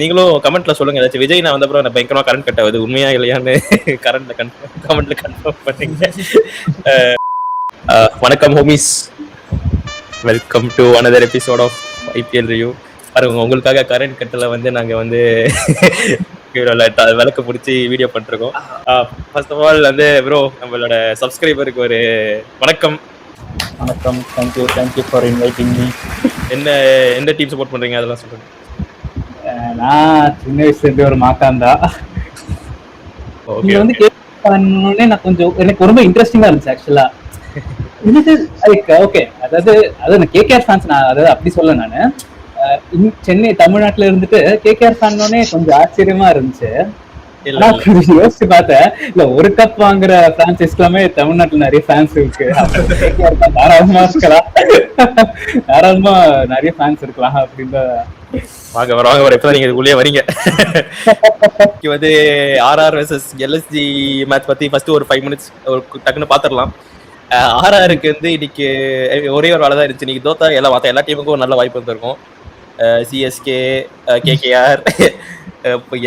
நீங்களும் கமெண்ட்ல சொல்லுங்க ஏதாச்சும். விஜய் நான் வந்த அப்புறம் பயங்கரமா கரண்ட் கட் ஆகுது, உண்மையா இல்லையான்னு கரண்ட்ல கமெண்ட்ல கன்ஃபார்ம் பண்ணுங்க. வணக்கம் homies, welcome to another episode of IPL review. பாருங்க, உங்களுக்காக கரண்ட் கட்டில் வந்து நாங்கள் வந்து விளக்கு பிடிச்சி வீடியோ பண்ணிருக்கோம். ஃபர்ஸ்ட் ஆஃப் ஆல் வந்து ப்ரோ, நம்மளோட சப்ஸ்கிரைபருக்கு ஒரு வணக்கம். வணக்கம், தேங்க்யூ ஃபார் இன்வைட்டிங் மீ. எந்த டீம் சப்போர்ட் பண்றீங்க அதெல்லாம் சொல்லுங்க. நான் சின்ன வயசுல இருந்து ஒரு மாக்காந்தா. நீங்க வந்து கேட்கணும்னே நான் கொஞ்சம் எனக்கு ரொம்ப இன்ட்ரெஸ்டிங்கா இருந்துச்சு ஆக்சுவலா. ஓகே, அதாவது நான் கேகேஆர் ஃபேன்ஸ், நான் அதாவது அப்படி சொல்ல நானு சென்னை தமிழ்நாட்டுல இருந்துட்டு கேகேஆர் ஃபேன்னே கொஞ்சம் ஆச்சரியமா இருந்துச்சு. யோசிச்சு பார்த்தேன், இல்ல ஒரு கப் வாங்குற பிரான்சைஸ்க்குமே தமிழ்நாட்டுல நிறைய ஃபேன்ஸ் இருக்கு, தாராளமா இருக்கலாம், தாராளமா நிறைய ஃபேன்ஸ் இருக்கலாம் அப்படின்னு. வாங்க இப்ப நீங்க இதுக்குள்ளே வரீங்க. வந்து ஆர்ஆர் வெர்சஸ் எல்எஸ்ஜி மேட்ச் பத்தி ஃபர்ஸ்ட் ஒரு 5 மினிட்ஸ் டக்குன்னு பாத்துடலாம். ஆர்ஆருக்கு வந்து இன்னைக்கு ஒரே ஒரு வேலை தான் இருந்துச்சு. இன்னைக்கு தோத்தா எல்லா டீமுக்கும் நல்ல வாய்ப்பு இருந்திருக்கும். சிஎஸ்கே, கேகேஆர்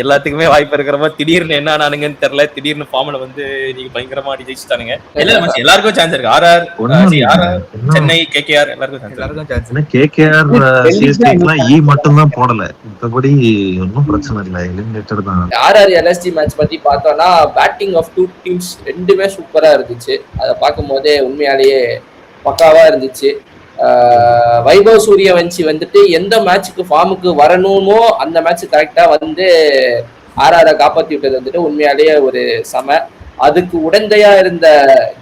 எல்லாத்துக்குமே வாய்ப்பு இருக்கிற மாதிரி திடீர்னு என்ன ஆனானுங்கன்னு தெரியல. திடீர்னு ஃபார்ம்ல வந்து நீங்க பயங்கரமா ஜெயிச்சுட்டானுங்க. எல்லாருக்கும் சான்ஸ் இருக்கு. ஆர்ஆர், சென்னை, கேகேஆர் எல்லாருக்கும் சான்ஸ். கேகேஆர் சிஎஸ்கேக்குலாம் ஈ மட்டும் தான் போடல, மத்தபடி ஒன்னும் பிரச்சனை இல்ல, எலிமினேட்டர் தான். ஆர்ஆர் எல்எஸ்டி மேட்ச் பத்தி பார்த்தோம்னா பேட்டிங் ஆஃப் டூ டீம்ஸ் ரெண்டுமே சூப்பரா இருந்துச்சு. அதை பார்க்கும் போதே உண்மையாலேயே பக்காவா இருந்துச்சு. வைபவ் சூரியவன்சி வந்துட்டு எந்த மேட்சுக்கு ஃபார்முக்கு வரணுமோ அந்த மேட்ச் கரெக்டா வந்து ஆர்ஆரை காப்பாத்தி விட்டது வந்துட்டு உண்மையாலேயே ஒரு சம. அதுக்கு உடந்தையா இருந்த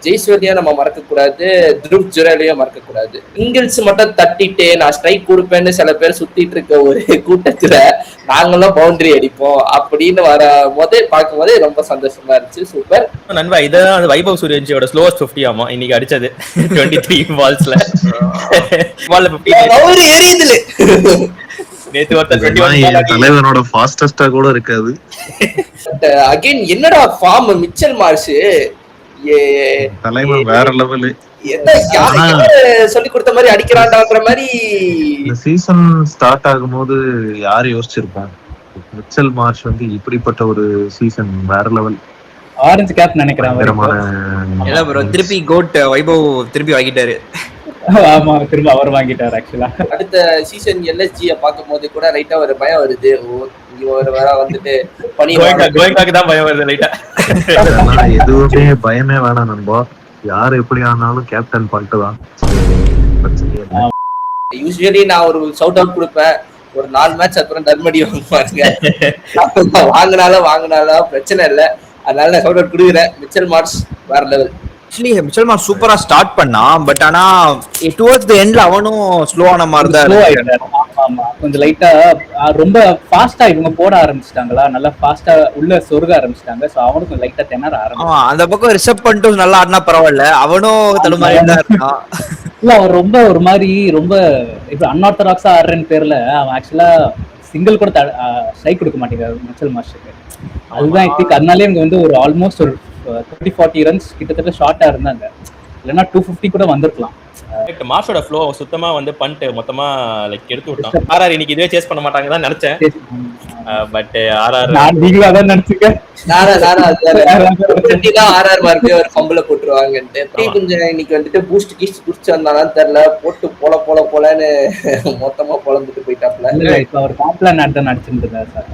ஜெய்ஸ்வர்லியா நம்ம மறக்க கூடாது, துருவ் ஜுரேலியா மறக்க கூடாது. சிங்கிள்ஸ் மட்டும் தட்டிட்டு நான் ஸ்ட்ரைக் கொடுப்பேன்னு சில பேர் சுத்திட்டு இருக்க ஒரு கூட்டத்துல நாங்களும் பவுண்டரி அடிப்போம் அப்படின்னு வர போதே பார்க்கும் போதே ரொம்ப சந்தோஷமா இருந்துச்சு. சூப்பர் நண்பா. இதான் வைபவ் சூரியவன்சியோட ஸ்லோவஸ்ட் 50 ஆமா இன்னைக்கு அடிச்சது. 23 பால்ஸ்ல பால்ல 50 எரியுதுல. தலைவனோட ஃபாஸ்டஸ்டா கூட இருக்காது. அகைன் என்னடா ஃபார்ம் மிச்சல் மார்ஷ், தலைவன் வேற லெவல். சொல்லி கொடுத்த மாதிரி அடிக்கிறான்ற மாதிரி. இந்த சீசன் ஸ்டார்ட் ஆகும்போது யாரு யோசிச்சிருப்பான் மிச்சல் மார்ஷ் வந்து இப்படிப்பட்ட ஒரு சீசன் வேற லெவல். ஆரஞ்சு கேப் நினைக்கிறேன். திருப்பி கோட் வைபவ் திருப்பி வாங்கிட்டாரு. ஆமா, திரும்ப அவர் வாங்கிட்டாரு. ஆக்சுவலா அடுத்த சீசன் எல்எஸ்ஜியை பார்க்கும் போது கூட லைட்டா ஒரு பயம் வருது. ஒரு வர வந்துட்டு கோயங்காக்கு தான் பயம் வருது லைட்டா. எதுவுமே பயமே வேணாம் நண்பா, யாரு எப்படி ஆனாலும் கேப்டன் பண்ணிட்டு தான். யூஸ்வலி நான் ஒரு ஷவுட் அவுட் கொடுப்பேன், ஒரு 4 மேட்ச் அப்புறம் டர்மடி வாங்குவாங்க. வாங்கினாலும் பிரச்சனை இல்லை, அதனால நான் ஷவுட் அவுட் கொடுக்குறேன். மிச்சல் மார்ஷ் வேற லெவல். ஆக்சுவலி மிச்சல் மார்ஷ் சூப்பரா ஸ்டார்ட் பண்ணான், பட் ஆனா டுவர்ட்ஸ் தி எண்ட்ல அவனும் ஸ்லோவான மாதிரி தான் இருக்கு. ஆமா, கொஞ்சம் லைட்டா ரொம்ப ஃபாஸ்டா இவங்க போட ஆரம்பிச்சிட்டாங்களா, நல்லா ஃபாஸ்டா உள்ள சொருக ஆரம்பிச்சிட்டாங்க. சோ அவனும் கொஞ்சம் லைட்டா திணற ஆரம்பிச்சான். அந்த பக்கம் ரிசர்வ் பண்ணிட்டு நல்லா ஆடினா பரவாயில்ல, அவனும் தடுமாறி தான் இருக்கான். இல்ல, அவன் ரொம்ப ஒரு மாதிரி ரொம்ப இப்ப அன்ஆர்த்தடாக்ஸா ஆடுறேன்னு பேர்ல அவன் ஆக்சுவலா சிங்கிள் கூட ஸ்ட்ரைக் கொடுக்க மாட்டேங்கிறாரு மிச்சல் மார்ஷுக்கு. அதுதான் ஐ திங்க் அதனாலே இவங்க வந்து ஒரு ஆல்மோஸ்ட் ஒரு 30-40 ரன்ஸ் கிட்டத்தட்ட ஷார்ட்டா இருந்தாங்க. இல்லைன்னா 250 கூட வந்திருக்கலாம். மார்ஷோட ஃப்ளோ சுத்தமா வந்து பண்ணிட்டு மொத்தமா லைக் எடுத்து விட்டான். ஆர்ஆர் இன்னைக்கு இதுவே சேஸ் பண்ண மாட்டாங்க தான் நினைச்சேன். பட் ஆர்ஆர் நீங்களும் அதான் நினைச்சுக்க. ஆர்ஆர் மார்க்கு ஒரு ஃபம்பிள போட்டுருவாங்கன்ட்டு கொஞ்சம் இன்னைக்கு வந்துட்டு பூஸ்ட் கீஸ்ட் குடிச்சு வந்தாலும் தெரியல, போட்டு போலன்னு மொத்தமா பொழந்துட்டு போயிட்டாப்ல. அவர் காம்ப்ளான் ஆட்டம் நடிச்சிருந்தாரு சார்.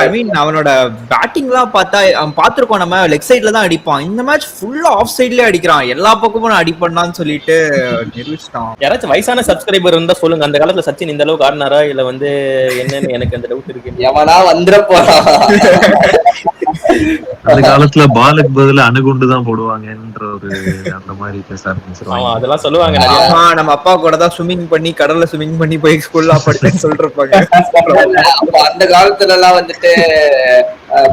ஐ மீன் அவனோட பேட்டிங்லாம் பார்த்தா அவன் பார்த்திருக்கோம், நம்ம லெக் சைட்ல தான் அடிப்பான். இந்த மேட்ச் ஃபுல்லா ஆஃப் சைட்லயே அடிக்கிறான், எல்லா பக்கமும் அடிப்பான்னு சொல்லிட்டு நிரூபிச்சிட்டான். யாராச்சும் வயசான சப்ஸ்கிரைபர் இருந்தா சொல்லுங்க, அந்த காலத்துல சச்சின் இந்த அளவுக்கு ஆடினாரா இல்ல வந்து என்னன்னு எனக்கு அந்த டவுட் இருக்கு. எவனா வந்துட போறான். அந்த காலத்துல பாலுக்கு பதிலா அணுகுண்டு தான் போடுவாங்கன்ற ஒரு அந்த மாதிரி பேச ஆரம்பிச்சிருவாங்க. அதெல்லாம் சொல்லுவாங்க. நம்ம அப்பா கூட தான் ஸ்விமிங் பண்ணி கடல்ல ஸ்விமிங் பண்ணி போய் ஸ்கூல்ல படிச்சேன்னு சொல்றாங்க. அந்த காலத்துல எல்லாம் வந்துட்டு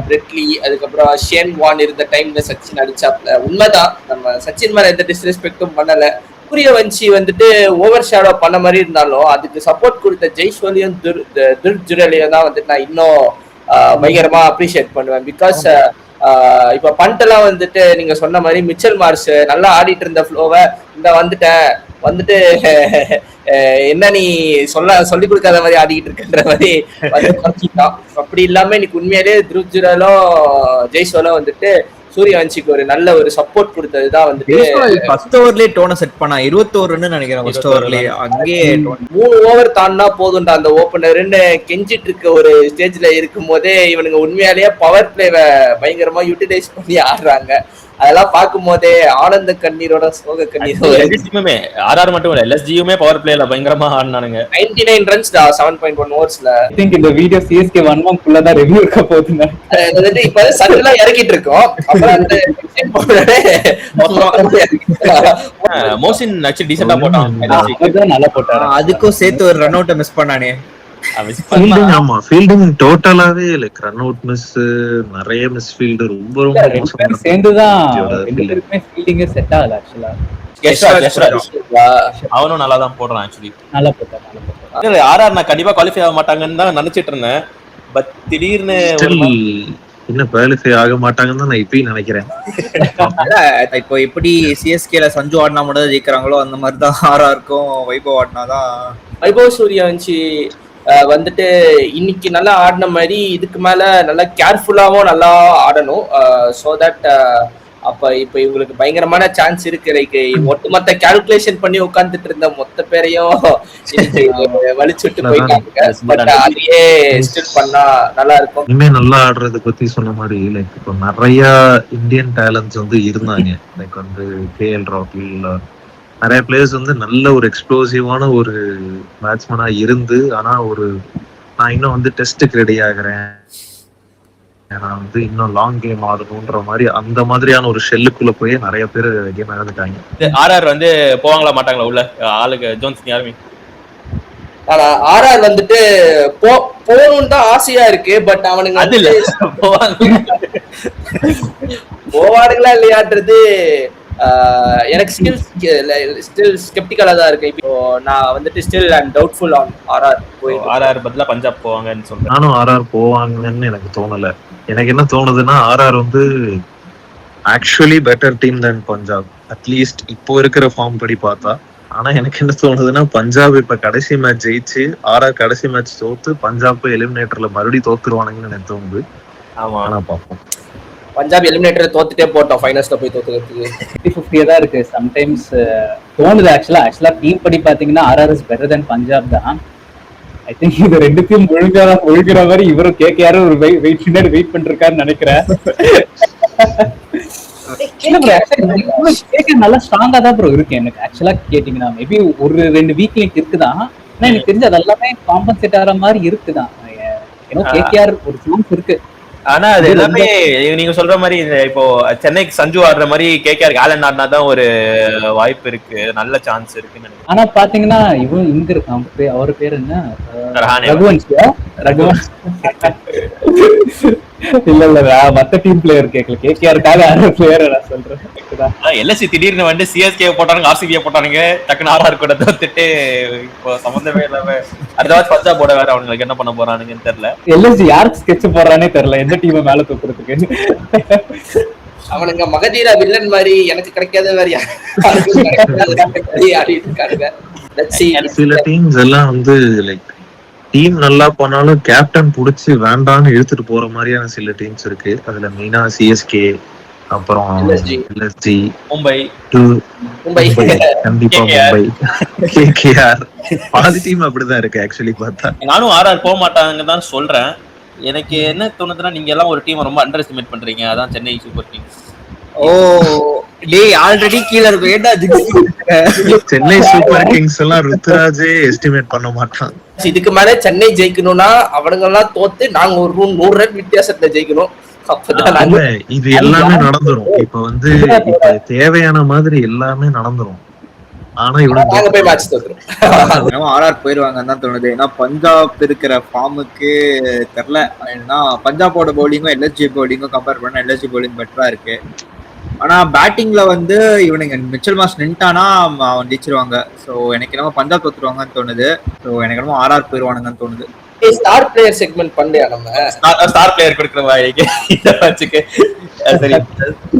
பிரெட்லி, அதுக்கப்புறம் ஷேன் வான் இருந்த டைம்ல சச்சின் அடிச்சாப்ல. உண்மைதான், நம்ம சச்சின் மேல எந்த டிஸ்ரெஸ்பெக்டும் பண்ணல. சூரியவன்சி வந்துட்டு ஓவர் ஷேடோ பண்ண மாதிரி இருந்தாலும் அதுக்கு சப்போர்ட் கொடுத்த ஜெய்ஸ்வர்லியும் துருவ் ஜுரேலியும் தான் வந்துட்டு நான் இன்னும் பயங்கரமா அப்ரிஷியேட் பண்ணுவேன். பிகாஸ் இப்ப பண்டெல்லாம் வந்துட்டு நீங்க சொன்ன மாதிரி மிச்சல் மார்ஷ் நல்லா ஆடிட்டு இருந்த ஃப்ளோவை இந்த வந்துட்டேன் வந்துட்டு என்ன நீ சொல்லி கொடுக்காத மாதிரி ஆடிக்கிட்டு இருக்குன்ற மாதிரி வந்து குறைச்சிட்டான். அப்படி இல்லாம இன்னைக்கு உண்மையிலேயே துருவ் ஜுரலும் ஜெய்ஸ்வாலும் வந்துட்டு சூரியவன்சிக்கு ஒரு நல்ல ஒரு சப்போர்ட் கொடுத்ததுதான் வந்துட்டு. ஃபர்ஸ்ட் ஓவர்லயே டோனை செட் பண்ணா 21 ரன் நினைக்கிறேன். ஃபர்ஸ்ட் ஓவர்லயே அங்கேயே 3 ஓவர் தாண்டா போதும்டா அந்த ஓபனர்னு கெஞ்சிட்டு இருக்க ஒரு ஸ்டேஜ்ல இருக்கும் போதே இவனுங்க உண்மையாலேயே பவர் பிளேவை பயங்கரமா யூட்டிலைஸ் பண்ணி ஆடுறாங்க. அதெல்லாம் பார்க்கும் போதே ஆனந்த கண்ணீரோட சோக கண்ணீரோட. ஆர்ஆர் மட்டும் இல்ல எல்எஸ்ஜியுமே பவர் பிளேல பயங்கரமா ஆடினானுங்க. 99 ரன்ஸ் 7.1 ஓவர்ஸ்ல. ஐ திங்க் இந்த வீடியோ சிஎஸ்கே 1 ஃபுல்லா தான் ரிவ்யூ இருக்க போகுதுங்க. இப்ப சட்டலா இறக்கிட்டு இருக்கோம். அப்புறம் அந்த மோசின் ஆக்சுவலி டீசன்ட்டா போட்டான். நல்லா போட்டாரு. அதுக்கும் சேர்த்து ஒரு ரன் அவுட் மிஸ் பண்ணானே. ஃபீல்டிங் டோட்டலாவே லைக் ரன் அவுட் மிஸ், நிறைய மிஸ் ஃபீல்ட், ரொம்ப மோசமா சேர்ந்துதான் ரெண்டுமே ஃபீல்டிங் செட் ஆகல ஆக்சுவலா. அவனும் நல்லா தான் போடுறான் ஆக்சுவலி. நல்லா போட்டான். ஆர்ஆர் நான் கண்டிப்பா குவாலிஃபை ஆக மாட்டாங்கன்னு தான் நினைச்சிட்டு இருந்தேன். பட் திடீர்னு இன்னும் குவாலிஃபை ஆக மாட்டாங்கன்னு தான் நான் இப்பயும் நினைக்கிறேன். இப்போ எப்படி சிஎஸ்கேல சஞ்சு ஆடினா மட்டும் ஜெயிக்கிறாங்களோ அந்த மாதிரி தான் ஆர்ஆருக்கும் வைபவ் ஆடினாதான். வைபவ் சூரியவன்சி வந்துட்டு இன்னைக்கு நல்லா ஆடின மாதிரி இதுக்கு மேல நல்லா கேர்ஃபுல்லாவும் நல்லா ஆடணும். ஸோ தட் அப்ப இப்ப இவங்களுக்கு பயங்கரமான சான்ஸ் இருக்கு. லைக் ஒட்டுமொத்த கால்குலேஷன் பண்ணி உட்கார்ந்துட்டு இருந்த மொத்த பேரையும் வலிச்சுட்டு போயிட்டாங்க. பட் அதையே ஸ்டில் பண்ணா நல்லா இருக்கும். இனிமே நல்லா ஆடுறத பத்தி சொன்ன மாதிரி லைக் இப்போ நிறைய இந்தியன் டேலண்ட்ஸ் வந்து இருந்தாங்க. லைக் வந்து கேஎல் ராகுல், நிறைய பிளேயர்ஸ் வந்து நல்ல ஒரு எக்ஸ்ப்ளோசிவான ஒரு பேட்ஸ்மேனா இருந்து, ஆனா நான் இன்னும் வந்து டெஸ்ட்டுக்கு ரெடி ஆகிறேன், நான் வந்து இன்னும் லாங் கேம் ஆடணும்ன்ற மாதிரி அந்த மாதிரியான ஒரு ஷெல்லுக்குள்ள போய் நிறைய பேர் கேம் இழந்துட்டாங்க. ஆர்ஆர் வந்து போவாங்களா மாட்டாங்களா உள்ள ஆளுக்கு ஜோன்ஸ் யாருமே? ஆனா ஆர்ஆர் வந்துட்டு போகணும்னு தான் ஆசையா இருக்கு. பட் அவனுங்க அது இல்ல போவானுங்களா இல்லையான்றது எனக்கு ஸ்டில் ஸ்கெப்டிக்கலா தான் இருக்கு. இப்போ நான் வந்துட்டு still I am doubtful on RR. RR பதிலா பஞ்சாப் போவாங்கன்னு சொல்றேன். நானும் ஆர்ஆர் போவாங்கன்னு எனக்கு தோணல. எனக்கு என்ன தோணுதுன்னா ஆர்ஆர் வந்து ஆக்சுவலி பெட்டர் டீம் தென் பஞ்சாப், அட்லீஸ்ட் இப்போ இருக்கிற ஃபார்ம் படி பார்த்தா. ஆனா எனக்கு என்ன தோணுதுன்னா பஞ்சாப் இப்ப கடைசி மேட்ச் ஜெயிச்சு ஆர்ஆர் கடைசி மேட்ச் தோத்து பஞ்சாப் எலிமினேட்டர்ல மறுபடியும் தோத்துருவானுங்கன்னு எனக்கு தோணுது. ஆமா, ஆனா பாப்போம். பஞ்சாப் எலிமினேட்டர் தோத்துட்டே போட்டோம், ஃபைனல்ஸ்ல போய் தோத்துக்கிறதுக்கு 50-50 தான் இருக்கு. சம்டைம்ஸ் தோணுது ஆக்சுவலா டீம் படி பாத்தீங்கன்னா ஆர்ஆர் இஸ் பெட்டர் தென் பஞ்சாப் தான். ஐ திங்க் இது ரெண்டுத்தையும் ஒழுங்குற மாதிரி இவரும் கேகேஆர் ஒரு வெயிட் பண்ணிருக்காருன்னு நினைக்கிறேன். நல்லா ஸ்ட்ராங்கா தான் ப்ரோ இருக்கு எனக்கு ஆக்சுவலா கேட்டீங்கன்னா. மேபி ஒரு 2 வீக் லிங்க் இருக்குதான். ஆனா எனக்கு தெரிஞ்சு அது எல்லாமே காம்பன்சேட் ஆகிற மாதிரி இருக்குதான். ஏன்னா கேகேஆர் ஒரு சான்ஸ் இருக்கு. ஆனா அது எல்லாமே நீங்க சொல்ற மாதிரி இப்போ சென்னைக்கு சஞ்சு ஆடுற மாதிரி கேகேஆர் ஆலன் ஆடினா தான் ஒரு வாய்ப்பு இருக்கு, நல்ல சான்ஸ் இருக்குன்னு நினைக்கிறேன். ஆனா பாத்தீங்கன்னா இவன் இங்க இருக்கான், அவர் பேர் என்ன, ரகுவன்ஷ். இல்ல மத்த டீம் பிளேயர் கேட்கல, கேகேஆருக்காக ஆறு பிளேயர் நான் சொல்றேன். எல்எஸ்சி திடீர்னு வந்து சிஎஸ்கே போட்டானுங்க, ஆர்சிபியை போட்டானுங்க, டக்குன்னு ஆர்ஆர் கூட தோத்துட்டு இப்போ சம்பந்தமே இல்லாம அடுத்த பஞ்சாப் போட வேற அவங்களுக்கு என்ன பண்ண போறானுங்கன்னு தெரியல. எல்எஸ்சி யாருக்கு ஸ்கெட்ச் போடுறானே தெரியல, எந்த டீமை மேல தூக்குறதுக்கு. அவனுங்க மகதீரா வில்லன் மாதிரி எனக்கு கிடைக்காத மாதிரி ஆடிட்டு இருக்கானுங்க. சில டீம்ஸ் எல்லாம் வந்து லைக் டீம் நல்லா போனாலும் கேப்டன் புடிச்சு வேண்டான்னு இழுத்துட்டு போற மாதிரியான சில டீம்ஸ் இருக்கு. அதுல மெயினா சிஎஸ்கே, அப்புறம் எல்எஸ்ஜி, மும்பை, கண்டிப்பா மும்பை, கேகேஆர், பாதி டீம் அப்படிதான் இருக்கு ஆக்சுவலி பார்த்தா. நானும் ஆர்ஆர் போக மாட்டாங்க தான் சொல்றேன். எனக்கு என்ன தோணுதுன்னா நீங்க எல்லாம் ஒரு டீம் ரொம்ப அண்டர் எஸ்டிமேட் பண்றீங்க, அதான் சென்னை சூப்பர் கிங்ஸ். ஓ டேய் ஆல்ரெடி கீழ இருக்கு, ஏண்டா சென்னை சூப்பர் கிங்ஸ் எல்லாம் ருத்துராஜே எஸ்டிமேட் பண்ண மாட்டான். இதுக்கு மேல சென்னை ஜெயிக்கணும்னா அவனுங்க எல்லாம் தோத்து நாங்க ஒரு 100 ரன் வித்தியாசத்துல ஜெயிக்கணும். இது எல்லாமே நடந்துரும். இப்ப வந்து இப்ப தேவையான மாதிரி எல்லாமே நடந்துரும். ஆனா இவங்க போய் மேட்ச் தோத்துரும், ஆர்ஆர் போயிருவாங்கன்னு தான் தோணுது. ஏன்னா பஞ்சாப் இருக்கிற ஃபார்முக்கு தெரியல. ஏன்னா பஞ்சாபோட பவுலிங்கும் எல்எஸ்ஜி பவுலிங்கும் கம்பேர் பண்ணா எல்எஸ்ஜி பவுலிங் பெட்டரா இருக்கு. ஆனா பேட்டிங்ல வந்து இவனுங்க மிச்சல் மாஸ் நின்ட்டானா அவன் ஜெயிச்சிருவாங்க. ஸோ எனக்கு என்னமோ பஞ்சாப் தோத்துருவாங்கன்னு தோணுது. ஸோ எனக்கு என்னமோ ஆர்ஆர் போயிருவானுங்கன்னு தோணுது. ஸ்டார் பிளேயர் செக்மெண்ட் பண்ணலையா நம்ம? ஸ்டார் பிளேயர் கொடுக்குற வாய்க்கு இந்த மேட்சுக்கு சரி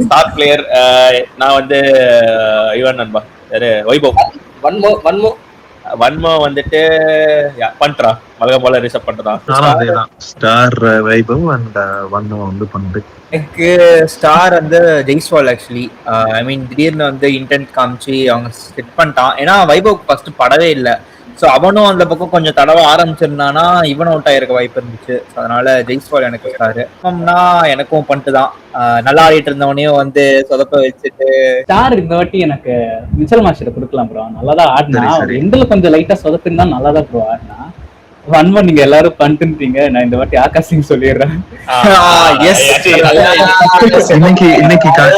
ஸ்டார் பிளேயர் நான் வந்து இவன் நண்பா வைபவ் வன்மோ வந்துட்டு பண்றா வழக்கம் போல ரிசர்வ் பண்றதான். நானும் அதேதான், ஸ்டார் வைபவ் அண்ட் வன்மம் வந்து பண்றேன். எனக்கு ஸ்டார் வந்து ஜெய்ஸ்வால் ஆக்சுவலி. ஐ மீன் திடீர்னு வந்து இன்டென்ட் காமிச்சு அவங்க செட் பண்ணிட்டான். ஏன்னா வைபவ் ஃபர்ஸ்ட் படவே இல்லை. ஸோ அவனும் அந்த பக்கம் கொஞ்சம் தடவை ஆரம்பிச்சிருந்தானா இவன் அவுட் ஆயிருக்க வாய்ப்பு இருந்துச்சு. அதனால ஜெய்ஸ்வால் எனக்கு ஸ்டாரு. எனக்கும் பண்ணிட்டு தான் நல்லா ஆடிட்டு இருந்தவனையும் வந்து சொதப்ப வச்சுட்டு. ஸ்டார் இந்த வாட்டி எனக்கு மிச்சல் மாஸ்டர் கொடுக்கலாம் ப்ரோ. நல்லாதான் ஆடினா, எங்களை கொஞ்சம் லைட்டா சொதப்பிருந்தா நல்லாதான் ப்ரோ ஆடினா. வன்மம் நீங்க எல்லாரும் பண்ணிட்டீங்க, நான் இந்த வாட்டி ஆகாஷ் சிங் சொல்லிடுறேன்.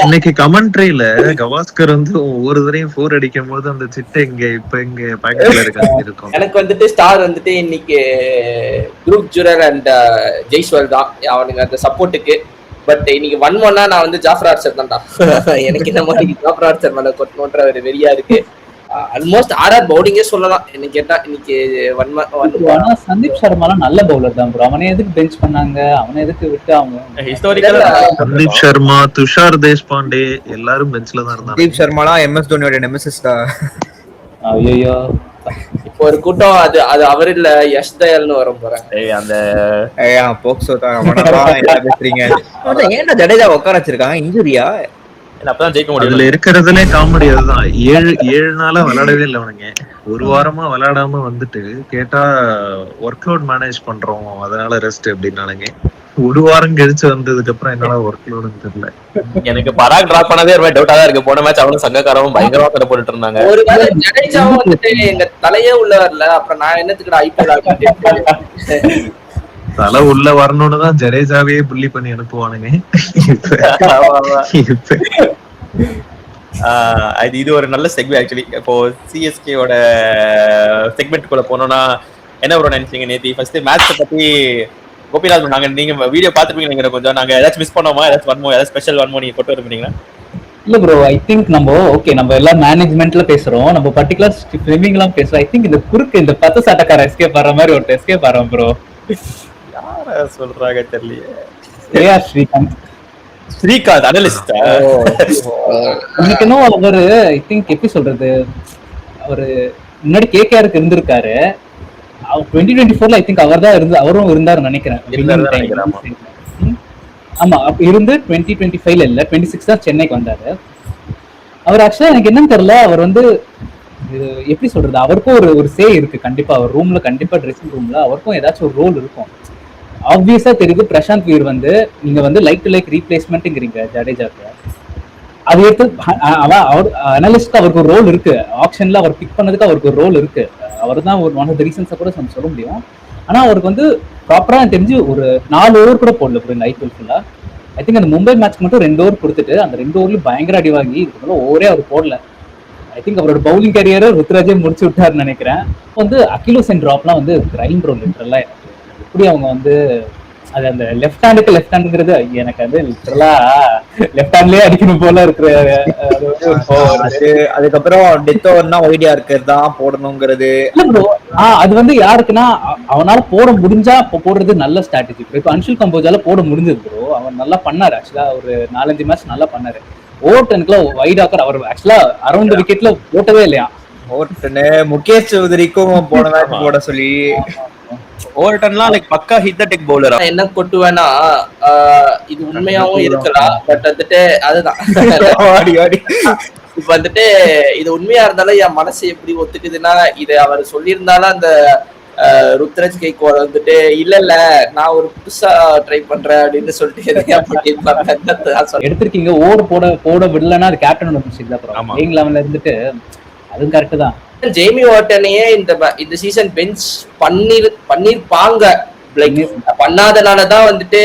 இன்னைக்கு கமெண்ட்ரியில கவாஸ்கர் வந்து ஒவ்வொரு தடையும் 4 அடிக்கும் போது அந்த சிட்டை இங்க பாக்கெட்ல இருக்கும். எனக்கு வந்துட்டு ஸ்டார் வந்துட்டு இன்னைக்கு குரூப் ஜுரல் அண்ட் ஜெய்ஸ்வால் தான் அவனுக்கு அந்த சப்போர்ட்டுக்கு. பட் இன்னைக்கு வன்மம்னா நான் வந்து ஜாஃபர் ஆர்ச்சர் தான்டா. எனக்கு இந்த மாதிரி ஜாஃபர் ஆர்ச்சர் மேல கொட்டணுன்ற ஒரு வெறியா இருக்கு. ஆல்மோஸ்ட் ஆர்ஆர் பவுலிங்கே சொல்லலாம் என்ன கேட்டா. இன்னைக்கு சந்தீப் சர்மாலாம் நல்ல பவுலர் தான் ப்ரோ. அவனை எதுக்கு பெஞ்ச் பண்ணாங்க, அவனை எதுக்கு விட்டு அவங்க ஹிஸ்டாரிக்கலா சந்தீப் சர்மா, துஷார் தேஷ்பாண்டே எல்லாரும் பெஞ்ச்ல தான் இருந்தாங்க. சந்தீப் சர்மாலாம் எம்எஸ் தோனியோட நெமெசிஸ் தான். ஐயோ இப்போ ஒரு கூட்டம் அது அவரு இல்ல யஷ் தயால்னு வரும் போறாங்க. அந்த போக்சோ தான் பேசுறீங்க. ஏன்டா ஜடேஜா உட்கார வச்சிருக்காங்க, இன்ஜுரியா? அப்பதான் ஜெயிக்க முடியும். அதுல இருக்கிறதுலே காமெடி அதுதான். 7 நாளா விளையாடவே இல்லை அவனுங்க. ஒரு வாரமா விளையாடாம வந்துட்டு கேட்டா ஒர்க் லோட் மேனேஜ் பண்றோம் அதனால ரெஸ்ட் அப்படின்னாலுங்க. ஒரு வாரம் கழிச்சு வந்ததுக்கு அப்புறம் என்னால ஒர்க் லோடுன்னு தெரியல. எனக்கு பராக் டிராப் பண்ணதே ரொம்ப டவுட்டா தான் இருக்கு. போன மேட்ச் அவனும் சங்கக்காரவும் பயங்கரமா சண்டை போட்டுட்டு இருந்தாங்க. ஒரு வேளை ஜடேஜாவும் வந்துட்டு எங்க தலையே உள்ள வரல, அப்புறம் நான் என்னத்துக்கு ஐபிஎல் ஆடுறேன். தலை உள்ள வரணும்னு தான் ஜடேஜாவே புள்ளி பண்ணி அனுப்புவானுங்க. இது ஒரு நல்ல செக்மெண்ட் ஆக்சுவலி. இப்போ சிஎஸ்கேவோட செக்மெண்ட் குள்ள போனோம்னா என்ன ப்ரோ நினைச்சீங்க நேத்தி ஃபர்ஸ்ட் மேட்ச் பத்தி? கோபிநாத் நாங்க நீங்க வீடியோ பாத்துருப்பீங்க கொஞ்சம். நாங்க ஏதாச்சும் மிஸ் பண்ணோமா? ஏதாச்சும் வன்மோ, ஏதாச்சும் ஸ்பெஷல் வன்மோ நீங்க கொண்டு வருவீங்களா? இல்ல ப்ரோ, ஐ திங்க் நம்ம எல்லாம் மேனேஜ்மெண்ட்ல பேசுறோம், நம்ம பர்டிகுலர் ஸ்விமிங் எல்லாம் பேசுறோம். ஐ திங்க் இந்த குறுக்கு இந்த 10 சாட்டக்கார எஸ்கேப் ஆற மாதிரி ஒரு எஸ்கேப் ஆறோம் ப்ரோ. யார சொல்றாங்க தெரியலையே. AR Srikanth analyst. இன்னைக்கு இன்னும் அவரு ஐ திங்க் எப்படி சொல்றது, அவரு முன்னாடி கேகேஆருக்கு இருந்திருக்காரு. 2024 ஐ திங்க் அவரும் இருந்தாரு நினைக்கிறேன். ஆமா, இருந்து 2025 இல்ல 26 தான் சென்னைக்கு வந்தாரு. அவர் ஆக்சுவலா எனக்கு என்னன்னு தெரியல, அவர் வந்து எப்படி சொல்றது, அவருக்கும் ஒரு சே இருக்கு கண்டிப்பா. அவர் ரூம்ல கண்டிப்பா ட்ரெஸ்ஸிங் ரூம்ல அவருக்கும் ஏதாச்சும் ஒரு ரோல் இருக்கும். ஆப்வியஸா தெரியுது பிரசாந்த் வீர் வந்து நீங்க வந்து லைக் டு லைக் ரீப்ளேஸ்மெண்ட்ங்கிறீங்க ஜடேஜாக்கு. அது எடுத்து அவர் அனலிஸ்ட் அவருக்கு ஒரு ரோல் இருக்கு. ஆப்ஷன்ல அவர் பிக் பண்ணதுக்கு அவருக்கு ஒரு ரோல் இருக்கு. அவர் தான் ஒரு ஒன் ஆஃப் த ரீசன்ஸை கூட சொல்ல முடியும். ஆனா அவருக்கு வந்து ப்ராப்பரா தெரிஞ்சு ஒரு 4 ஓவர் கூட போடல ப்ரோ இந்த ஐபிஎல் ஃபுல்லா. ஐ திங்க் அந்த மும்பை மேட்ச் மட்டும் 2 ஓவர் கொடுத்துட்டு அந்த 2 ஓவர்லயும் பயங்கர அடி வாங்கி இதுக்கு ஓவரே அவர் போடல. ஐ திங்க் அவரோட பவுலிங் கேரியரை ருத்ராஜே முடிச்சு விட்டாருன்னு நினைக்கிறேன். வந்து அகிலோ சென் டிராப்லாம் வந்து கிரைம் ரோல் லிட்டரலா எப்படி அவங்க வந்து அது அந்த லெஃப்ட் ஹேண்டுங்கிறது எனக்கு வந்து லிட்டரலா லெஃப்ட் ஹேண்ட்லயே அடிக்கணும் போல இருக்கிற. அதுக்கப்புறம் டெத் ஓவர்னா ஒய்டியா இருக்கிறது தான் போடணுங்கிறது. அது வந்து யாருக்குன்னா அவனால போட முடிஞ்சா போடுறது நல்ல ஸ்ட்ராட்டஜி. இப்போ அன்ஷுல் கம்போஜால போட முடிஞ்சது ப்ரோ. அவன் நல்லா பண்ணாரு ஆக்சுவலா. ஒரு 4-5 மேட்ச் நல்லா பண்ணாரு. ஓவர்டனுக்குலாம் வைட் ஆக்கர் அவர் ஆக்சுவலா அரௌண்ட் விக்கெட்ல போட்டவே இல்லையா. ஓவர்டனு முகேஷ் சௌதரிக்கும் போன மேட்ச் போட சொல்லி ஓவர்டன்லாம் லைக் பக்கா ஹிட் த டெக் பவுலர். என்ன கொட்டுவேன்னா இது உண்மையாவும் இருக்கலாம். பட் வந்துட்டு அதுதான் இப்ப வந்துட்டு இது உண்மையா இருந்தாலும் என் மனசு எப்படி ஒத்துக்குதுன்னா, இது அவர் சொல்லியிருந்தாலும் அந்த ருத்ராஜ் கைக்வாட் வந்துட்டு இல்ல நான் ஒரு புதுசா ட்ரை பண்றேன் அப்படின்னு சொல்லிட்டு எடுத்திருக்கீங்க. ஓவர் போட விடலன்னா அது கேப்டனோட மிஸ்டேக் தான். பிளேயிங் லெவல்ல இருந்துட்டு அதுவும் கரெக்ட் தான். ஜேமி வார்டனையே இந்த சீசன் பெஞ்ச் பண்ணிருப்பாங்க. பண்ணாதனாலதான் வந்துட்டு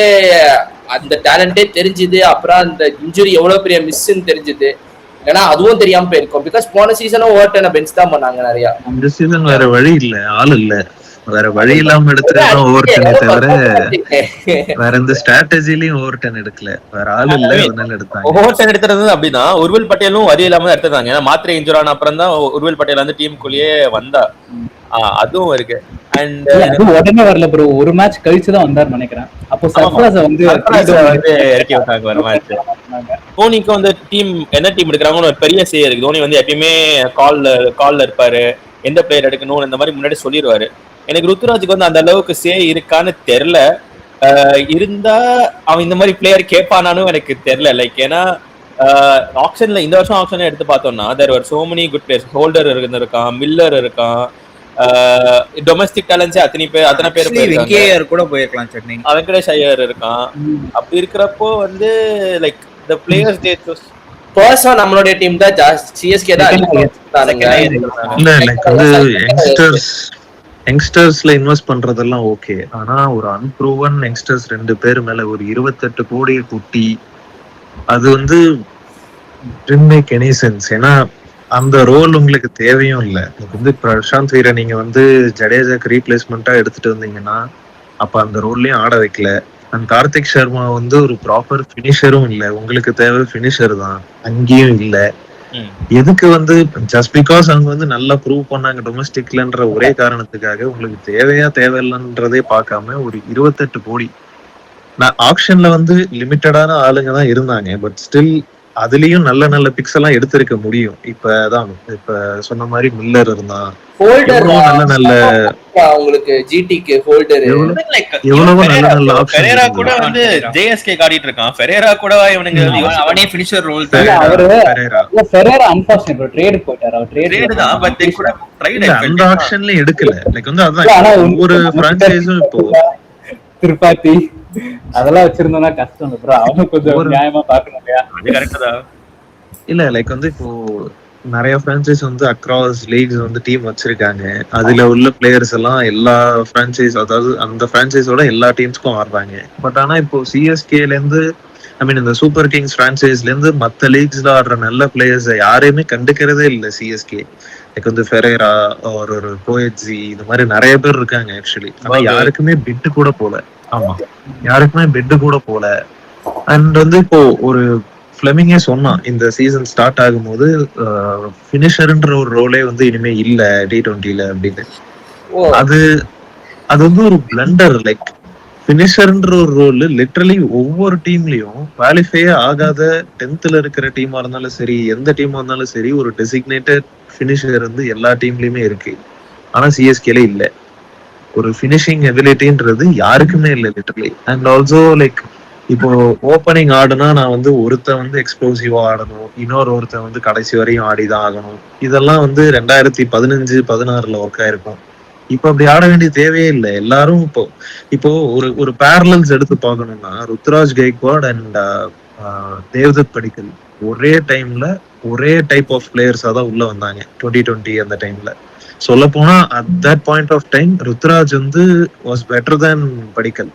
அந்த டேலண்டே தெரிஞ்சுது. அப்புறம் அந்த இன்ஜுரி எவ்வளவு பெரிய மிஸ்ன்னு தெரிஞ்சுது. ஏன்னா அதுவும் தெரியாம போயிருக்கும். பிகாஸ் போன சீசனும் வார்டனை பெஞ்ச் தான் பண்ணாங்க நிறைய. இந்த சீசன் வேற வழி இல்ல, ஆள் இல்ல. வேற வழி இல்லாம எடுத்துதான் ஓவர் டென் தவிர வேற எந்த ஸ்ட்ராட்டஜிலயும் ஓவர் டென் எடுக்கல, வேற ஆள் இல்ல அதனால எடுத்தாங்க. ஓவர் டென் எடுத்துறது அப்படின்னா உர்வில் பட்டேலும் வரி இல்லாம எடுத்துட்டாங்க. ஏன்னா மாத்திரை இன்ஜூர் ஆன அப்புறம் தான் உர்வில் பட்டேல் வந்து டீமுக்குள்ளேயே வந்தா. அதுவும் இருக்கு. அண்ட் அது உடனே வரல ப்ரோ, ஒரு மேட்ச் கழிச்சுதான் வந்தாரு நினைக்கிறேன். அப்போ சர்ஃப்ராஸ வந்து இறக்கி விட்டாங்க ஒரு மேட்ச். தோனிக்கு வந்து டீம் என்ன டீம் எடுக்கிறாங்கன்னு ஒரு பெரிய சே இருக்கு. தோனி வந்து எப்பயுமே கால்ல இருப்பாரு, எந்த பிளேயர் எடுக்கணும் இந்த மாதிரி முன்னாடி சொல்லிடுவாரு. எனக்கு ருத்துராஜுக்கு வந்து அந்த அளவுக்கு சே இருக்கான்னு தெரியல. இருந்தா அவன் இந்த மாதிரி பிளேயர் கேட்பானானும் எனக்கு தெரியல. லைக் ஏன்னா ஆக்ஷன்ல இந்த வருஷம் ஆக்ஷன்ல எடுத்து பார்த்தோம்னா there are so many good players. Holder இருக்கான், மில்லர் இருக்கான், டொமஸ்டிக் டேலண்ட்ஸே அத்தனை பேர் வெங்கய்யர் கூட போயிருக்கலாம் சென்னை, வெங்கடேஷ் ஐயர் இருக்கான். அப்படி இருக்கிறப்போ வந்து like the players they choose person நம்மளுடைய டீம் தான் சிஎஸ்கே தான் இல்ல லைக் வந்து யங்ஸ்டர்ஸ்ல இன்வெஸ்ட் பண்றதெல்லாம் ஓகே. ஆனா ஒரு அன்ப்ரூவன் யங்ஸ்டர்ஸ் 2 பேர் மேல ஒரு 28 கோடியை குட்டி அது வந்து didn't make any sense. ஏன்னா அந்த ரோல் உங்களுக்கு தேவையும் இல்ல. வந்து பிரசாந்த் வீரை நீங்க வந்து ஜடேஜாக்கு ரீப்ளேஸ்மெண்டா எடுத்துட்டு வந்தீங்கன்னா அப்ப அந்த ரோல்லயும் ஆட வைக்கல. அண்ட் கார்த்திக் சர்மா வந்து ஒரு ப்ராப்பர் பினிஷரும் இல்ல, உங்களுக்கு தேவை பினிஷர் தான், அங்கேயும் இல்ல. எதுக்கு வந்து ஜஸ்ட் பிகாஸ் அவங்க வந்து நல்லா ப்ரூவ் பண்ணாங்க டொமஸ்டிக்லன்ற ஒரே காரணத்துக்காக உங்களுக்கு தேவையா தேவையில்லைன்றதே பார்க்காம ஒரு 28 கோடி. நான் ஆக்ஷன்ல வந்து லிமிட்டடான ஆளுங்க தான் இருந்தாங்க, பட் ஸ்டில் அதுலயும் நல்ல நல்ல பிக்ஸ் எல்லாம் எடுத்திருக்க முடியும். இப்பதான் இப்ப சொன்ன மாதிரி மில்லர் இருந்தான், நல்ல நல்ல உங்களுக்கு ஜிடிக்கு ஹோல்டர் எவ்வளவு நல்ல நல்ல ஆப்ஷன். ஃபெரேரா கூட வந்து ஜேஎஸ்கே காட்டிட்டு இருக்கான். ஃபெரேரா கூட இவனுங்க அவனே finisher role Ferreira unfortunate trade போட்டாரு. அவர் ட்ரேட் தான், but they could have tried அந்த ஆக்ஷன்ல எடுக்கல. லைக் வந்து அதான் ஒவ்வொரு பிரான்சைஸும் இப்போ திருப்பாத்தி அதெல்லாம் வச்சிருந்தோம்னா கஷ்டம் இல்ல ப்ரோ. அவங்க கொஞ்சம் நியாயமா பாக்கணும் இல்லையா? அது கரெக்ட் தான். இல்ல லைக் வந்து இப்போ நிறைய பிரான்சைஸ் வந்து அக்ராஸ் லீக்ஸ் வந்து டீம் வச்சிருக்காங்க. அதுல உள்ள பிளேயர்ஸ் எல்லாம் எல்லா பிரான்சைஸ், அதாவது அந்த பிரான்சைஸோட எல்லா டீம்ஸ்க்கும் ஆடுறாங்க. பட் ஆனா இப்போ சிஎஸ்கேல இருந்து ஐ மீன் இந்த சூப்பர் கிங்ஸ் பிரான்சைஸ்ல இருந்து மத்த லீக்ஸ்ல ஆடுற நல்ல பிளேயர்ஸ் யாரையுமே கண்டுக்கிறதே இல்லை சிஎஸ்கே. லைக் வந்து ஃபெரேரா ஒரு கோயட்ஜி இந்த மாதிரி நிறைய பேர் இருக்காங்க ஆக்சுவலி. ஆனா யாருக்குமே பிட்டு கூட போல. ஆமா, யாருக்குமே பெட்டு கூட போல. அண்ட் வந்து இப்போ ஒரு ஃபிளெமிங்கே சொன்னான் இந்த சீசன் ஸ்டார்ட் ஆகும்போது ஃபினிஷர்ன்ற ஒரு ரோலே வந்து இனிமே இல்ல T20ல அப்படின்னு. அது வந்து ஒரு பிளண்டர். லைக் ஃபினிஷர்ன்ற ஒரு ரோல் லிட்டரலி ஒவ்வொரு டீம்லயும் குவாலிஃபையே ஆகாத 10th இருக்கிற டீமா இருந்தாலும் சரி, எந்த டீமா இருந்தாலும் சரி, ஒரு டெசிக்னேட்டட் ஃபினிஷர் வந்து எல்லா டீம்லயுமே இருக்கு. ஆனா சிஎஸ்கேல இல்ல. ஒரு ஃபினிஷிங் எபிலிட்டின்றது யாருக்குமே இல்லை லிட்டரலி. அண்ட் ஆல்சோ லைக் இப்போ ஓப்பனிங் ஆடுனா நான் வந்து ஒருத்தன் வந்து எக்ஸ்ப்ளோசிவா ஆடணும், ஒருத்தன் வந்து கடைசி வரையும் ஆடிதான் ஆகணும். இதெல்லாம் வந்து 2015-16 ஒர்க் ஆயிருக்கும். இப்ப அப்படி ஆட வேண்டிய தேவையே இல்லை. எல்லாரும் இப்போ ஒரு பேரலல்ஸ் எடுத்து பார்க்கணும்னா ருத்ராஜ் கெய்க்வாட் அண்ட் தேவ்தத் படிக்கல் ஒரே டைம்ல ஒரே டைப் ஆஃப் பிளேயர்ஸா தான் உள்ள வந்தாங்க 2020 அந்த டைம்ல. சொல்ல போனா at that point of time Ruturaj வந்து வாஸ் பெட்டர் தேன் படிக்கல்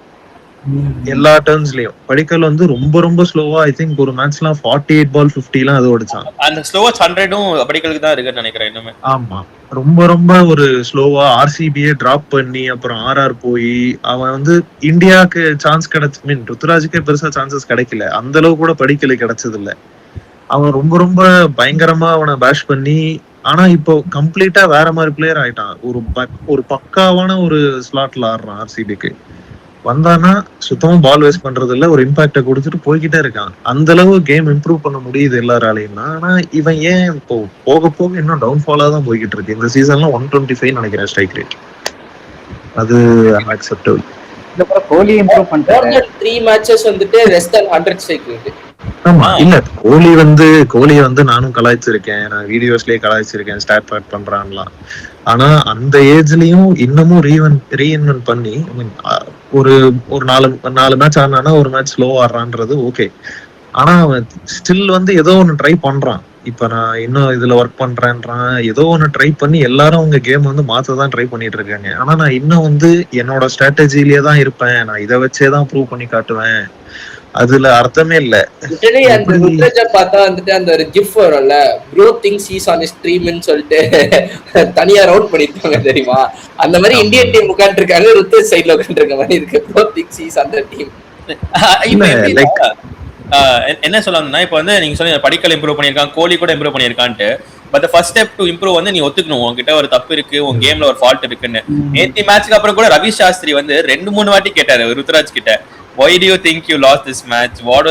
எல்லா டர்ன்ஸ்லயும். படிக்கல் வந்து ரொம்ப ரொம்ப ஸ்லோவா ஐ திங்க் ஒரு மேட்ச்லாம் 48 பால் 50 எல்லாம் அது ஓடிச்சான். அந்த ஸ்லோவஸ்ட் 100ம் படிக்கலுக்கு தான் இருக்குன்னு நினைக்கிறேன் இன்னுமே. ஆமா, ரொம்ப ரொம்ப ஒரு ஸ்லோவா ஆர்சிபியை டிராப் பண்ணி அப்புறம் ஆர்ஆர் போய் அவன் வந்து இந்தியாவுக்கு சான்ஸ் கிடைச்சு மீன் ருத்ராஜுக்கே பெருசா சான்சஸ் கிடைக்கல. அந்த அளவு கூட படிக்கல கிடைச்சது இல்ல. அவன் ரொம்ப ரொம்ப பயங்கரமா அவனை பேஷ் பண்ணி, ஆனா இப்போ கம்ப்ளீட்டா வேற மாதிரி பிளேயர் ஆயிட்டான். ஒரு பக்காவான ஒரு ஸ்லாட்ல ஆடுறான். ஆர்சிபிக்கு வந்தானா சுத்தமா பால் வேஸ்ட் பண்றது இல்ல, ஒரு இம்பாக்ட கொடுத்துட்டு போய்கிட்டே இருக்கான். அந்த அளவு கேம் இம்ப்ரூவ் பண்ண முடியுது எல்லாராலையும். ஆனா இவன் ஏன் இப்போ போக போக இன்னும் டவுன்ஃபாலா தான் போய்கிட்டு இருக்கு. இந்த சீசன்ல 125 நினைக்கிறேன் ஸ்ட்ரைக் ரேட். அது அன்அக்செப்டபிள். கோலி இம்ப்ரூவ் பண்றாரு. 3 மேட்சஸ் வந்துட்டு லெஸ் தென் 100 ஸ்ட்ரைக் ரேட். ஆமா, இல்ல கோலி வந்து நானும் கலாய்ச்சிருக்கேன், நான் வீடியோஸ்லயே கலாய்ச்சிருக்கேன் ஸ்டாட் பேட் பண்றான்லாம். ஆனா அந்த ஏஜ்லயும் இன்னமும் ரீஇன்வென்ட் பண்ணி ஒரு 4 மேட்ச் ஆனானா ஒரு மேட்ச் ஸ்லோ ஆடுறான்றது ஓகே. ஆனா அவன் ஸ்டில் வந்து ஏதோ ஒன்னு ட்ரை பண்றான். இப்ப நான் இன்னும் இதுல ஒர்க் பண்றேன்றான், ஏதோ ஒன்னு ட்ரை பண்ணி எல்லாரும் அவங்க கேம் வந்து மாத்ததான் ட்ரை பண்ணிட்டு இருக்காங்க. ஆனா நான் இன்னும் வந்து என்னோட ஸ்ட்ராட்டஜிலேயே தான் இருப்பேன், நான் இதை வச்சேதான் ப்ரூவ் பண்ணி காட்டுவேன், அதுல அர்த்தமே இல்ல. லிட்டரலி அந்த ருத்ரஜ பார்த்தா வந்துட்டு அந்த ஒரு கிஃப்ட் வரும்ல, ப்ரோ திங்ஸ் இஸ் ஆன் ஸ்ட்ரீம்னு சொல்லிட்டு தனியா ரவுட் பண்ணிருப்பாங்க தெரியுமா? அந்த மாதிரி இந்தியன் டீம் உட்காந்து இருக்காங்க, ருத்ரஜ் சைட்ல உட்காந்து இருக்க மாதிரி இருக்கு. ப்ரோ திங்ஸ் இஸ் அந்த டீம். என்ன சொல்லணும்னா இப்ப வந்து நீங்க சொன்னீங்க படிக்கல் இம்ப்ரூவ் பண்ணிருக்கான், கோலி கூட இம்ப்ரூவ் பண்ணிருக்கான்ட்டு. But first step to improve வந்து நீ ஒத்துக்கணும் உங்ககிட்ட ஒரு தப்பு இருக்கு, உங்க கேம்ல ஒரு ஃபால்ட் இருக்குன்னு. நேத்தி மேட்ச்க்கு அப்புறம் கூட ரவி சாஸ்திரி வந்து 2-3 வாட்டி கேட்டாரு ருத்ராஜ் கிட்ட, why do you think you lost this match, what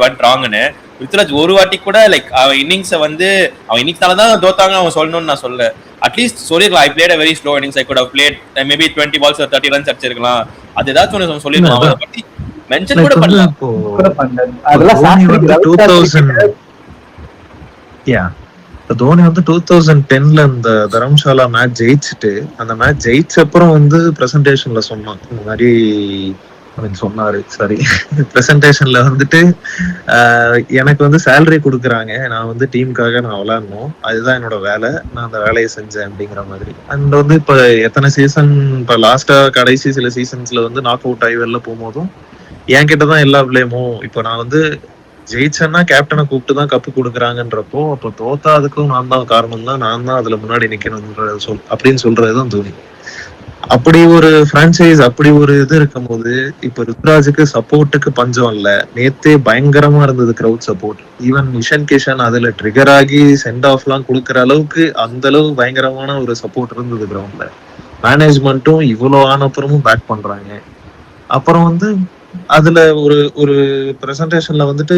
went wrongனு. Ruturaj ஒரு வாட்டி கூட லைக் அவன் இன்னிங்ஸை வந்து அவன் இன்னிங்ஸ்னாலதான் தோத்தாங்க அவன் சொல்லணும்னு நான் சொல்ல. அட்லீஸ்ட் சொல்லிருக்கலாம், I played a very slow innings, I could have played maybe 20 balls or 30 runs அடிச்சிருக்கலாம். அது ஏதாச்சும் ஒன்று சொல்லிருக்கலாம். அவனை பத்தி மென்ஷன் கூட பண்ணலாம். தோனி வந்து 2010ல இந்த தரம்சாலா மேட்ச் ஜெயிச்சுட்டு, அந்த மேட்ச் ஜெயிச்ச அப்புறம் வந்து பிரசன்டேஷன்ல சொன்னான் இந்த மாதிரி சொன்னாரு. சரி, பிரசன்டேஷன்ல வந்துட்டு எனக்கு வந்து சேலரி கொடுக்குறாங்க, நான் வந்து டீமுக்காக நான் விளையாடணும், அதுதான் என்னோட வேலை, நான் அந்த வேலையை செஞ்சேன் அப்படிங்கிற மாதிரி. அண்ட் வந்து இப்ப எத்தனை சீசன், இப்ப லாஸ்டா கடைசி சில சீசன்ஸ்ல வந்து நாக் அவுட் ஆகி வெளில போகும்போதும் என்கிட்டதான் எல்லா பிளேமும், இப்ப நான் வந்து ஜெயிச்சேன்னா கேப்டனை கூப்பிட்டு தான் கப்பு கொடுக்குறாங்கன்றப்போ, அப்போ தோத்தா அதுக்கும் நான் தான் காரணம் தான், நான் தான் அதுல முன்னாடி நிக்கணும்ன்ற அப்படின்னு சொல்றதுதான் தோனி. அப்படி ஒரு பிரான்சைஸ், அப்படி ஒரு இது இருக்கும் போது இப்ப ருத்ராஜுக்கு சப்போர்ட்டுக்கு பஞ்சம் இல்ல. நேத்தே பயங்கரமா இருந்தது crowd support. Even Ishan Kishan அதுல ட்ரிகர் ஆகி சென்ட் ஆஃப் எல்லாம் கொடுக்குற அளவுக்கு அந்த அளவு பயங்கரமான ஒரு சப்போர்ட் இருந்தது கிரவுண்ட்ல. மேனேஜ்மெண்ட்டும் இவ்வளவு ஆனப்புறமும் பேக் பண்றாங்க. அப்புறம் வந்து அதுல ஒரு பிரசன்டேஷன்ல வந்துட்டு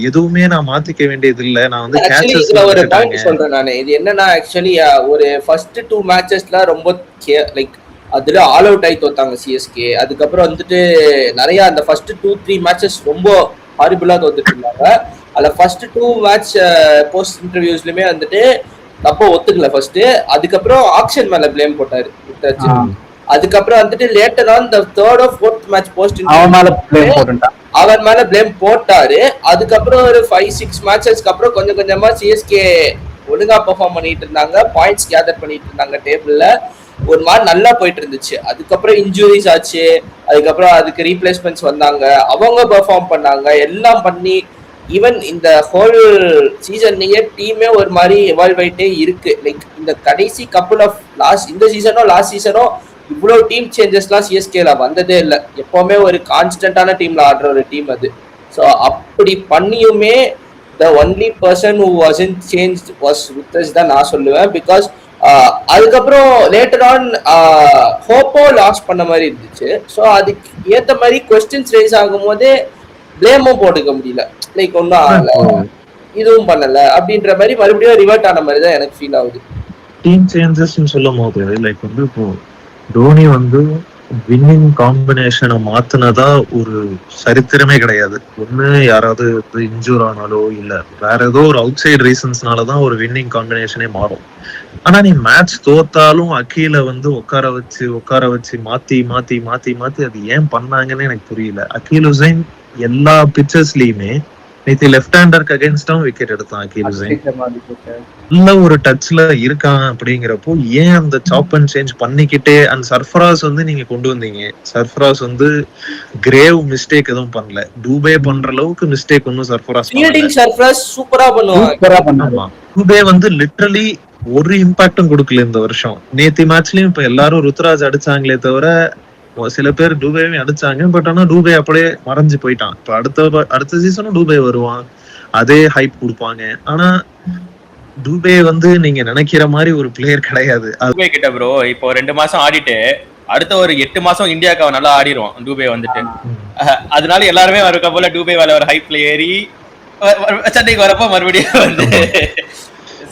எதுவுமே நான் மாத்திக்க வேண்டியது இல்ல, நான் வந்து கேட்சஸ் ஒரு பாயிண்ட் சொல்றேன் நானு. இது என்னன்னா ஆக்சுவலி ஒரு ஃபர்ஸ்ட் 2 மேட்சஸ்ல ரொம்ப லைக் அதுல ஆல் அவுட் ஆகி தோத்தாங்க சிஎஸ்கே. அதுக்கப்புறம் வந்துட்டு நிறைய அந்த ஃபர்ஸ்ட் 2-3 மேட்சஸ் ரொம்ப ஹாரிபிளா தோத்துட்டு இருந்தாங்க. அதுல ஃபர்ஸ்ட் 2 மேட்ச் போஸ்ட் இன்டர்வியூஸ்லயுமே வந்துட்டு தப்போ ஒத்துக்கல ஃபர்ஸ்ட். அதுக்கப்புறம் ஆக்ஷன் மேல பிளேம் போட்டாரு. அதுக்கப்புறம் வந்துட்டு later on the 3rd or 4th match post அவர் மேல பிளேம் போட்டாரு. அதுக்கப்புறம் ஒரு 5-6 மேட்சஸ்க்கு அப்புறம் கொஞ்சம் கொஞ்சமா சிஎஸ்கே ஒழுங்கா பெர்ஃபார்ம் பண்ணிட்டு இருந்தாங்க, பாயிண்ட்ஸ் கேதர் பண்ணிட்டு இருந்தாங்க, டேபிள்ல ஒரு மாதிரி நல்லா போயிட்டு இருந்துச்சு. அதுக்கப்புறம் இன்ஜுரிஸ் ஆச்சு, அதுக்கப்புறம் அதுக்கு ரீப்ளேஸ்மெண்ட்ஸ் வந்தாங்க, அவங்க பெர்ஃபார்ம் பண்ணாங்க, எல்லாம் பண்ணி ஈவன் இந்த ஹோல் சீசன்லயே டீமே ஒரு மாதிரி எவால்வ் ஆயிட்டே இருக்கு. லைக் இந்த கடைசி கப்புள் ஆஃப் இந்த லாஸ்ட் சீசனோ இவ்வளவு டீம் சேஞ்சஸ்லாம் சிஎஸ்கேல வந்ததே இல்லை. எப்பவுமே ஒரு கான்ஸ்டன்டான டீம்ல ஆடுற ஒரு டீம் அது. ஸோ அப்படி பண்ணியுமே the only person who wasn't changed was Ruturaj தான் நான் சொல்லுவேன். பிகாஸ் அதுக்கப்புறம் லேட்டர் ஆன் ஹோப்போ லாஸ் பண்ண மாதிரி இருந்துச்சு. ஸோ அதுக்கு ஏற்ற மாதிரி கொஸ்டின்ஸ் ரைஸ் ஆகும் போதே பிளேமும் போட்டுக்க முடியல. லைக் ஒன்றும் ஆகல, இதுவும் பண்ணல அப்படின்ற மாதிரி மறுபடியும் ரிவர்ட் ஆன மாதிரி தான் எனக்கு ஃபீல் ஆகுது. டீம் சேஞ்சஸ் சொல்லும் போது லைக் வந்து இப்போ தோனி வந்து வின்னிங் காம்பினேஷனை மாத்தினதா ஒரு சரித்திரமே கிடையாது. ஒண்ணு யாராவது இன்ஜூர் ஆனாலோ இல்ல வேற ஏதோ ஒரு அவுட் சைட் ரீசன்ஸ்னாலதான் ஒரு வின்னிங் காம்பினேஷனே மாறும். ஆனா நீ மேட்ச் தோத்தாலும் அக்கீல வந்து உட்கார வச்சு மாத்தி மாத்தி மாத்தி மாத்தி அது ஏன் பண்ணாங்கன்னு எனக்கு புரியல. அக்கீல் ஹுசைன் எல்லா பிச்சர்ஸ்லயுமே நேற்று லெஃப்ட் ஹேண்டருக்கு அகைன்ஸ்டாவும் விக்கெட் எடுத்தான் அக்கீல் ஹுசைன். நல்ல ஒரு டச்ல இருக்கான். அப்படிங்கிறப்போ ஏன் அந்த சாப் அண்ட் சேஞ்ச் பண்ணிக்கிட்டே அண்ட் சர்ஃபராஸ் வந்து நீங்க கொண்டு வந்தீங்க. சர்ஃபராஸ் வந்து கிரேவ் மிஸ்டேக் எதுவும் பண்ணல, டூபே பண்ற அளவுக்கு மிஸ்டேக் ஒன்னும் சர்ஃபராஸ் சூப்பரா பண்ணுவாங்க. டூபே வந்து லிட்டரலி ஒரு இம்பாக்டும் கொடுக்கல இந்த வருஷம். நேத்தி மேட்ச்லயும் இப்ப எல்லாரும் ருத்ராஜ் அடிச்சாங்களே தவிர சில பேர் டூபேவே அடிச்சாங்க. பட் ஆனா டூபே அப்படியே மறைஞ்சு போயிட்டான். இப்ப அடுத்த சீசனும் டூபே வருவான், அதே ஹைப் கொடுப்பாங்க. ஆனா டூபே வந்து நீங்க நினைக்கிற மாதிரி ஒரு பிளேயர் கிடையாது. டூபே கிட்ட ப்ரோ இப்போ 2 மாசம் ஆடிட்டு அடுத்த ஒரு 8 மாசம் இந்தியாவுக்கு அவன் நல்லா ஆடிடுவான் டூபே வந்துட்டு. அதனால எல்லாருமே வரக்க போல டூபே வேலை ஒரு ஹைப்ல ஏறி சென்னைக்கு வரப்போ மறுபடியும் வந்து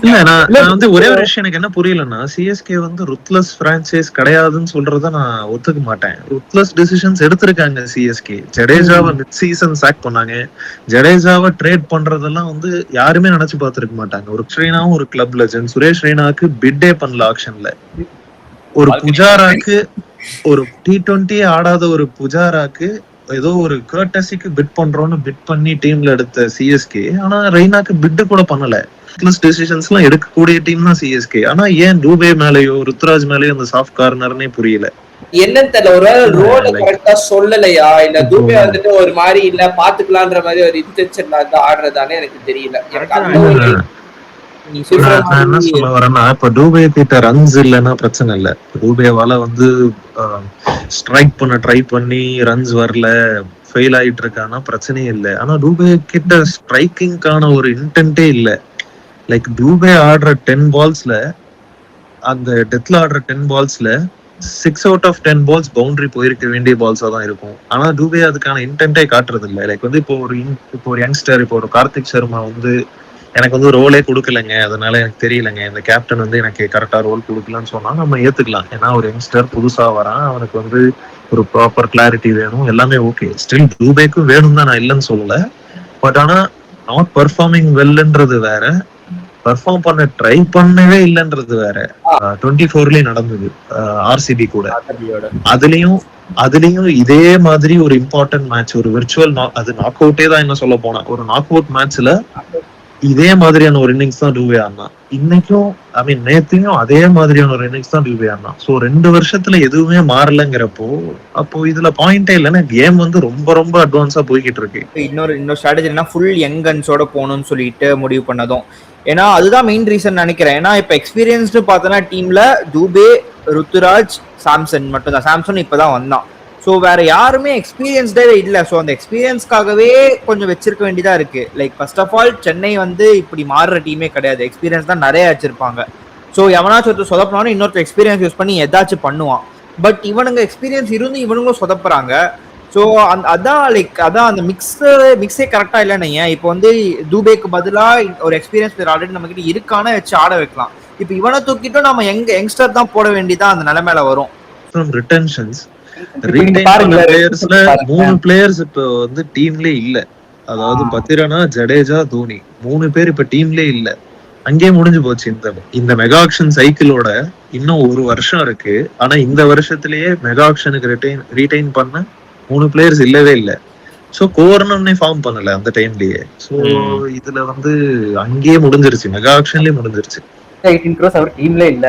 இல்ல நான் வந்து ஒரே ஒரு விஷயம் எனக்கு என்ன புரியலன்னா, சிஎஸ்கே வந்து ருத்லஸ் பிரான்சைஸ் கிடையாதுன்னு சொல்றத நான் ஒத்துக்க மாட்டேன். ருத்லஸ் டிசிஷன்ஸ் எடுத்திருக்காங்க சிஎஸ்கே. ஜடேஜாவை மிட் சீசன் சாக் பண்ணாங்க. ஜடேஜாவை ட்ரேட் பண்றதெல்லாம் வந்து யாருமே நினைச்சு பார்த்திருக்க மாட்டாங்க. ஒரு ஸ்ரீனாவும் ஒரு கிளப் லெஜண்ட், சுரேஷ் ரெய்னாக்கு பிட்டே பண்ணல ஆக்ஷன்ல. ஒரு புஜாராக்கு, ஒரு T20 ஆடாத ஒரு புஜாராக்கு ஏதோ ஒரு கர்டசிக்கு பிட் பண்றோம்னு பிட் பண்ணி டீம்ல எடுத்த சிஎஸ்கே. ஆனா ரெய்னாக்கு பிட் கூட பண்ணல. டிசிஷன்ஸ் எல்லாம் எடுக்கக்கூடிய டீம் தான் சிஎஸ்கே. ஆனா ஏன் டூபே மேலயோ ருத்ராஜ் மேலயோ அந்த சாஃப்ட் கார்னர்னே புரியல. என்னன்னு தெரியல, ஒருவேளை ரோல like- கரெக்டா சொல்லலையா இல்ல தூபே வந்துட்டு ஒரு மாதிரி இல்ல பாத்துக்கலான்ற மாதிரி ஒரு இன்டென்ஷன்ல வந்து ஆடுறதானே எனக்கு தெரியல. எனக்கு அந்த ஒரு நீ சொல்ற நான் என்ன மாதிரி சொல்ல வரேன்னா, இப்ப டூபே கிட்ட ரன்ஸ் இல்லைன்னா பிரச்சனை இல்ல. டூபேவால வந்து ஸ்ட்ரைக் பண்ண ட்ரை பண்ணி ரன்ஸ் வரல, ஃபெயில் ஆயிட்டு இருக்கானா பிரச்சனையே இல்லை. ஆனா டூபே கிட்ட ஸ்ட்ரைக்கிங்கான ஒரு இன்டென்ட்டே இல்ல. லைக் டூபே ஆடுற 10 பால்ஸ்ல, அந்த டெத்ல ஆடுற 10 பால்ஸ்ல 6 அவுட் ஆஃப் 10 பால்ஸ் பவுண்டரி போயிருக்க வேண்டிய பால்ஸா தான் இருக்கும். ஆனா டூபே அதுக்கான இன்டென்ட்டே காட்டுறது இல்லை. லைக் வந்து இப்போ ஒரு யங்ஸ்டர், இப்போ ஒரு கார்த்திக் சர்மா வந்து எனக்கு வந்து ரோலே கொடுக்கலங்க, அதனால எனக்கு தெரியலங்க, இந்த கேப்டன் வந்து எனக்கு கரெக்டா ரோல் கொடுக்கலன்னு சொன்னா நம்ம ஏத்துக்கலாம். ஏன்னா ஒரு யங்ஸ்டர் புதுசா வரான், அவனுக்கு வந்து ஒரு ப்ராப்பர் கிளாரிட்டி வேணும், எல்லாமே ஓகே. ஸ்டில் டூபேக்கும் வேணும் தான், நான் இல்லைன்னு சொல்லல. பட் ஆனா நாட் பெர்ஃபார்மிங் வெல்ன்றது வேற, பெர்ஃபார்ம் பண்ண ட்ரை பண்ணவே இல்லைன்றது வேற. 24லயும் நடந்தது ஆர்சிபி கூட. அதுலயும் இதே மாதிரி ஒரு இம்பார்ட்டன்ட் மேட்ச், ஒரு விர்ச்சுவல், அது நாக் அவுட்டே தான் என்ன சொல்ல போனா, ஒரு நாக் அவுட் மேட்ச்ல இதே மாதிரியான ஒரு இன்னிங்ஸ் தான் டூபே ஆனா. இன்னைக்கும் ஐ மீன் நேத்தையும் அதே மாதிரியான ஒரு இன்னிங்ஸ் தான் டூபே ஆனா. சோ 2 வருஷத்துல எதுவுமே மாறலங்கிறப்போ அப்போ இதுல பாயிண்டே இல்லைன்னா கேம் வந்து ரொம்ப ரொம்ப அட்வான்ஸா போய்கிட்டு இருக்கு. இன்னொரு ஸ்ட்ராட்டஜினா ஃபுல் யங் கன்ஸோட போகணும்னு சொல்லிட்டு முடிவு பண்ணதும், ஏன்னா அதுதான் மெயின் ரீசன் நினைக்கிறேன். ஏன்னா இப்ப எக்ஸ்பீரியன்ஸ்டு பார்த்தோன்னா டீம்ல டூபே, ருத்துராஜ், சாம்சன் மட்டும் தான். சாம்சன் இப்பதான் வந்தான். ஸோ வேற யாருமே எக்ஸ்பீரியன்ஸ்டே இல்லை. ஸோ அந்த எக்ஸ்பீரியன்ஸ்க்காகவே கொஞ்சம் வச்சிருக்க வேண்டியதா இருக்கு. Like first of all Chennai வந்து இப்படி மாறுற டீமே கிடையாது, எக்ஸ்பீரியன்ஸ் தான் நிறைய வச்சிருப்பாங்க. ஸோ எவனாச்சும் ஒருத்தர் சொதப்பினாலும் இன்னொருத்தர் எக்ஸ்பீரியன்ஸ் யூஸ் பண்ணி ஏதாச்சும் பண்ணுவான். பட் இவனுங்க எக்ஸ்பீரியன்ஸ் இருந்து இவனுங்களும் சொதப்புறாங்க. ஸோ அதான் அந்த மிக்ஸே கரெக்டா இல்லைன்னு. இப்போ வந்து தூபேக்கு பதிலாக ஒரு எக்ஸ்பீரியன்ஸ் பிளேயர் ஆல்ரெடி நம்ம கிட்ட இருக்கான வச்சு ஆட வைக்கலாம். இப்போ இவனை தூக்கிட்டும் நம்ம யங்ஸ்டர் தான் போட வேண்டியதான் அந்த நிலைமையில வரும். ரிட்டன்ஷன்ஸ் நீங்க பாருங்களேன், பிளேயர்ஸ்ல 3 பிளேயர்ஸ் இப்ப வந்து டீம்ல இல்ல. அதாவது பத்திரனா, ஜடேஜா, தோனி 3 பேர் இப்ப டீம்ல இல்ல. அங்கே முடிஞ்சு போச்சு. இந்த மெகா ஆக்ஷன் சைக்கிளோட இன்னும் 1 வருஷம் இருக்கு. ஆனா இந்த வருஷத்திலேயே மெகா ஆக்ஷனுக்கு ரீடைன் பண்ண 3 பிளேயர்ஸ் இல்லவே இல்ல. சோ கோர்னே ஃபார்ம் பண்ணல அந்த டைம்லயே. சோ இதுல வந்து அங்கேயே முடிஞ்சிருச்சு, மெகா ஆக்ஷன்லயே முடிஞ்சிருச்சு. 18 crores அவர் டீம்ல இல்ல.